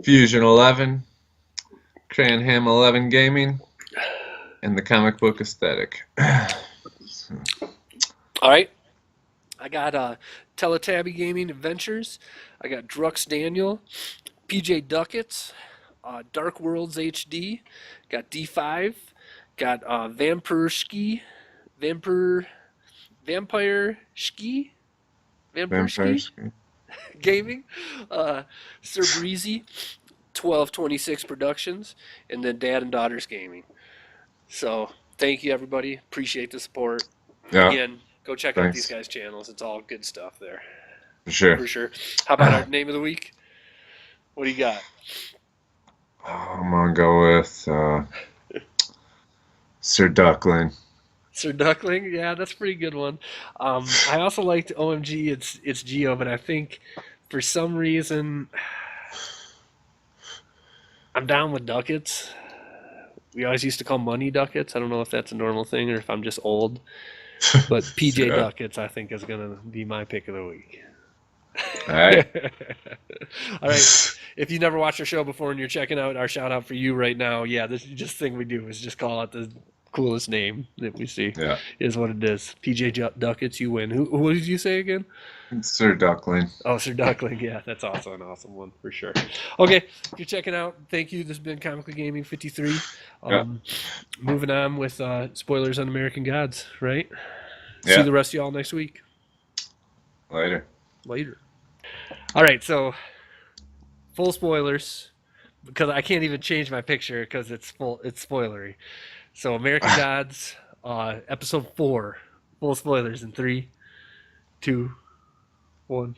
S2: Fusion 11. Cranham 11 Gaming. And the Comic Book Aesthetic.
S1: All right. I got Teletubby Gaming Adventures. I got Drux Daniel, PJ Ducats, Dark Worlds HD. Got D5. Got Vampire Ski. Gaming. Sir Breezy, 1226 Productions, and then Dad and Daughters Gaming. So thank you, everybody. Appreciate the support.
S2: Yeah.
S1: Again, go check out these guys' channels. It's all good stuff there.
S2: For sure.
S1: For sure. How about our name of the week? What do you got?
S2: I'm going to go with Sir Duckling.
S1: Sir Duckling? Yeah, that's a pretty good one. I also liked OMG, it's Geo, but I think for some reason I'm down with Ducats. we always used to call money ducats. I don't know if that's a normal thing or if I'm just old. But PJ Ducats, I think, is going to be my pick of the week.
S2: All right.
S1: All right. If you never watched our show before and you're checking out our shout out for you right now, yeah, this just thing we do is just call out the coolest name that we see.
S2: Yeah.
S1: Is what it is. PJ Ducats, you win. Who did you say again?
S2: Sir Duckling.
S1: Oh, Sir Duckling. Yeah, that's also an awesome one for sure. Okay, if you're checking out, thank you. This has been Comically Gaming 53. Moving on with spoilers on American Gods, right?
S2: Yeah.
S1: See the rest of y'all next week.
S2: Later.
S1: All right, so full spoilers because I can't even change my picture because it's spoilery. So American Gods, episode 4, full spoilers in 3, 2, 1.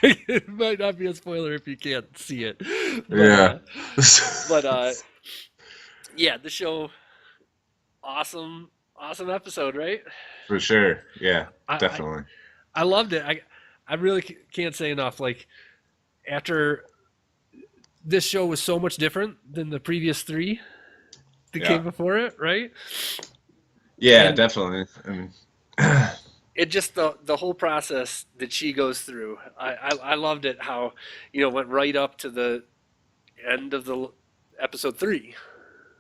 S1: It might not be a spoiler if you can't see it. But, yeah, the show, awesome episode, right?
S2: For sure. Yeah, definitely.
S1: I loved it. I really can't say enough. Like, after this show was so much different than the previous 3 that came before it, right?
S2: Yeah, and definitely.
S1: It just the whole process that she goes through. I loved it how, went right up to the end of the episode 3.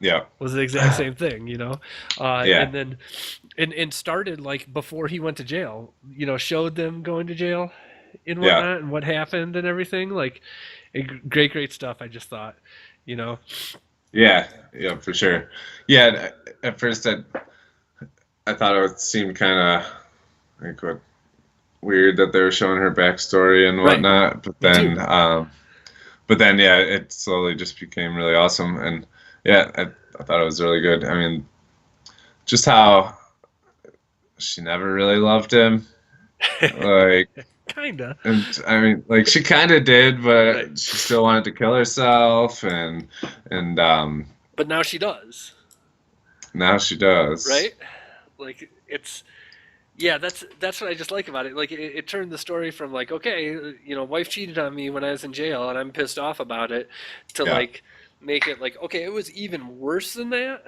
S2: Yeah.
S1: Was the exact same thing,
S2: Yeah.
S1: And then and started like before he went to jail, showed them going to jail and whatnot and what happened and everything. Like great stuff, I just thought,
S2: Yeah, for sure. Yeah, at first I thought it seemed kind of like weird that they were showing her backstory and whatnot, right. But then yeah, it slowly just became really awesome, and yeah, I thought it was really good. I mean, just how she never really loved him, like
S1: kinda.
S2: And I mean, like she kind of did, but she still wanted to kill herself, and
S1: But now she does.
S2: Now she does.
S1: Right? Like it's. Yeah, that's what I just like about it. Like it turned the story from like, okay, wife cheated on me when I was in jail and I'm pissed off about it, to like make it like, okay, it was even worse than that.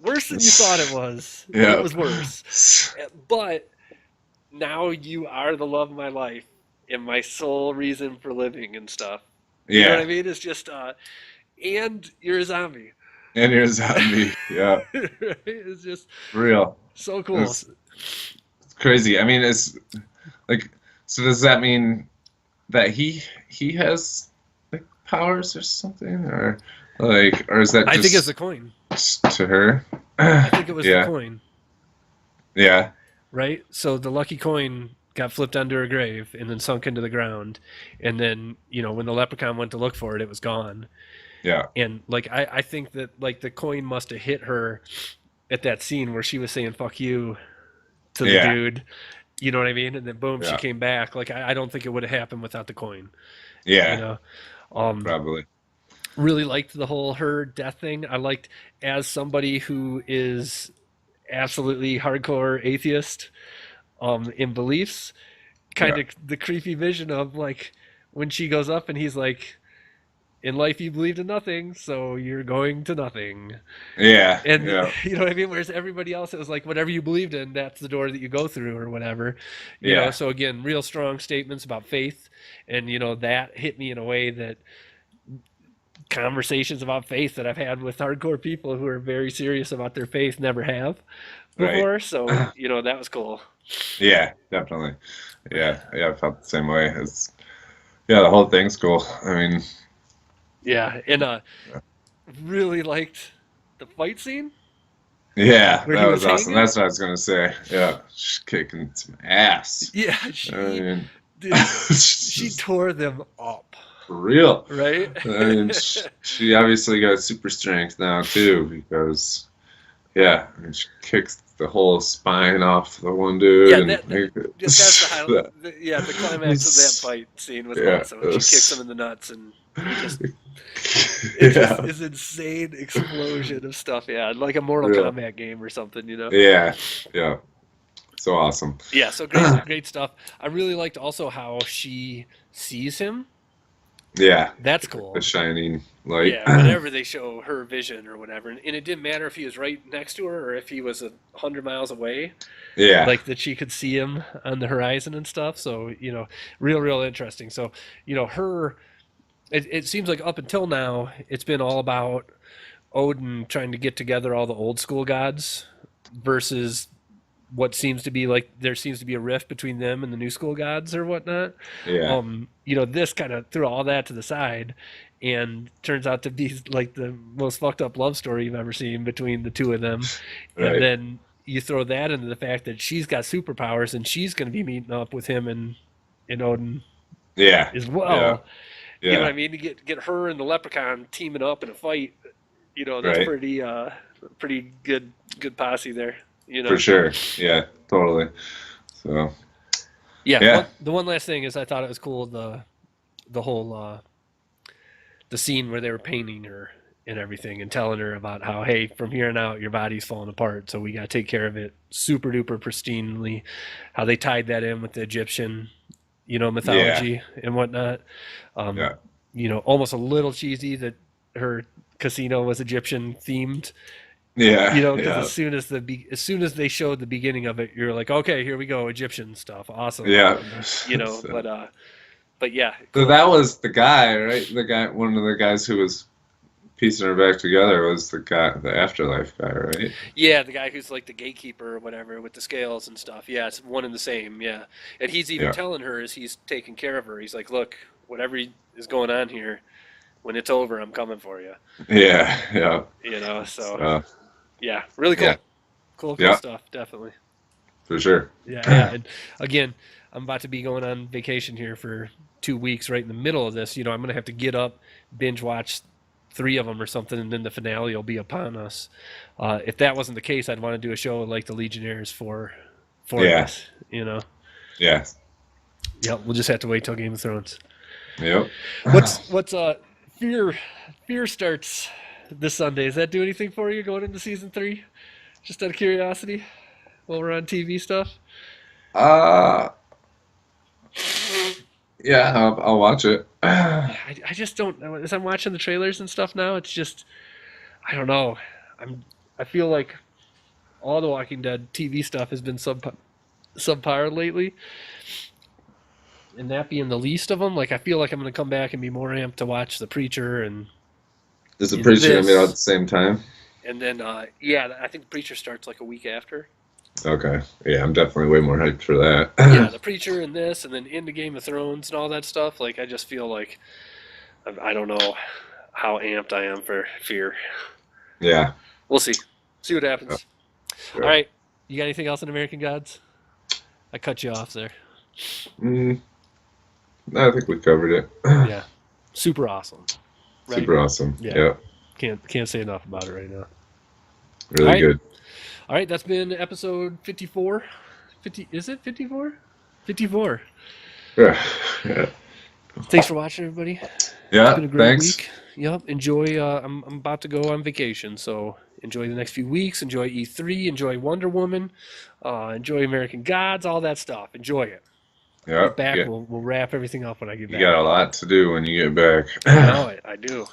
S1: Worse than you thought it was.
S2: Yeah.
S1: It was worse. But now you are the love of my life and my sole reason for living and stuff. You know what I mean? It's just and you're a zombie.
S2: And you're a zombie. Yeah.
S1: Right? It's just
S2: real.
S1: So cool.
S2: It's crazy. I mean, it's like, so does that mean that he has like powers or something, or is that just
S1: I think it's the coin
S2: to her?
S1: I think it was the coin.
S2: Yeah.
S1: Right? So the lucky coin got flipped under her grave and then sunk into the ground, and then when the leprechaun went to look for it, it was gone.
S2: Yeah.
S1: And like I think that like the coin must have hit her at that scene where she was saying "fuck you" to the dude, you know what I mean? And then boom, she came back. Like I don't think it would have happened without the coin.
S2: Yeah, probably.
S1: Really liked the whole her death thing. I liked, as somebody who is absolutely hardcore atheist in beliefs, kind of the creepy vision of like when she goes up and he's like, in life you believed in nothing, so you're going to nothing.
S2: Yeah.
S1: And you know what I mean? Whereas everybody else, it was like, whatever you believed in, that's the door that you go through or whatever. You know, so again, real strong statements about faith. And, that hit me in a way that conversations about faith that I've had with hardcore people who are very serious about their faith never have before. Right. So, that was cool.
S2: Yeah, definitely. Yeah, I felt the same way. The whole thing's cool. I mean...
S1: Yeah, and really liked the fight scene.
S2: Yeah, that was awesome. That's what I was gonna say. Yeah, she's kicking some ass.
S1: Yeah, she tore them up.
S2: For real,
S1: right?
S2: I mean, she obviously got super strength now too, because she kicks the whole spine off the one dude.
S1: Yeah, that's the highlight. The climax of that fight scene was awesome. She kicks him in the nuts and. It's just this insane explosion of stuff, like a Mortal Kombat game or something,
S2: Yeah, so awesome.
S1: Yeah, so great stuff. I really liked also how she sees him,
S2: Yeah.
S1: That's cool.
S2: The shining light.
S1: Yeah, whenever they show her vision or whatever, and it didn't matter if he was right next to her or if he was 100 miles away.
S2: Yeah.
S1: Like that she could see him on the horizon and stuff. So real interesting. So her. It seems like up until now, it's been all about Odin trying to get together all the old school gods versus what seems to be like there seems to be a rift between them and the new school gods or whatnot.
S2: Yeah.
S1: This kind of threw all that to the side and turns out to be like the most fucked up love story you've ever seen between the two of them.
S2: Right.
S1: And then you throw that into the fact that she's got superpowers and she's going to be meeting up with him and Odin as well.
S2: Yeah.
S1: You know what I mean? To get her and the leprechaun teaming up in a fight, that's pretty good posse there.
S2: For sure. Yeah, totally. So.
S1: Yeah. The one last thing is I thought it was cool the whole the scene where they were painting her and everything and telling her about how, hey, from here on out your body's falling apart, so we got to take care of it super duper pristinely. How they tied that in with the Egyptian mythology and whatnot. Almost a little cheesy that her casino was Egyptian themed.
S2: Yeah.
S1: Because as soon as they showed the beginning of it, you're like, okay, here we go, Egyptian stuff, awesome.
S2: Yeah.
S1: But yeah.
S2: Cool. So that was the guy, right? One of the guys who was piecing her back together was the afterlife guy, right?
S1: Yeah, the guy who's like the gatekeeper or whatever with the scales and stuff. Yeah, it's one and the same. Yeah, and he's even telling her as he's taking care of her. He's like, "Look, whatever is going on here, when it's over, I'm coming for you."
S2: Yeah.
S1: So yeah, really cool.
S2: Yeah.
S1: Cool stuff, definitely.
S2: For sure.
S1: Yeah. And again, I'm about to be going on vacation here for 2 weeks. Right in the middle of this, I'm gonna have to get up, binge watch 3 of them or something, and then the finale will be upon us. If that wasn't the case, I'd want to do a show like the Legionnaires for us.
S2: Yeah.
S1: Yep. We'll just have to wait till Game of Thrones.
S2: Yep.
S1: What's Fear starts this Sunday. Does that do anything for you going into season 3? Just out of curiosity, while we're on TV stuff.
S2: Yeah, I'll watch it.
S1: I just don't. As I'm watching the trailers and stuff now, it's just I don't know. I feel like all the Walking Dead TV stuff has been subpar lately, and that being the least of them. Like I feel like I'm going to come back and be more amped to watch The Preacher and.
S2: Is The Preacher going to be out at the same time?
S1: And then I think The Preacher starts like a week after.
S2: Okay. Yeah, I'm definitely way more hyped for that.
S1: Yeah, The Preacher and this, and then into Game of Thrones and all that stuff. Like, I just feel like I don't know how amped I am for Fear.
S2: Yeah.
S1: We'll see. See what happens.
S2: Oh, sure.
S1: All right. You got anything else in American Gods? I cut you off there.
S2: No, I think we covered it.
S1: Yeah. Super awesome.
S2: Right? Super awesome. Yeah.
S1: Can't say enough about it right now.
S2: Really good.
S1: All right, that's been episode 54. Is it 54? 54.
S2: Yeah.
S1: Thanks for watching, everybody.
S2: Yeah,
S1: it's been a great week. Yep, enjoy. I'm about to go on vacation, so enjoy the next few weeks. Enjoy E3. Enjoy Wonder Woman. Enjoy American Gods. All that stuff. Enjoy it.
S2: Yeah.
S1: Get back. We'll wrap everything up when I get back.
S2: You got a lot to do when you get back.
S1: I know it. I do.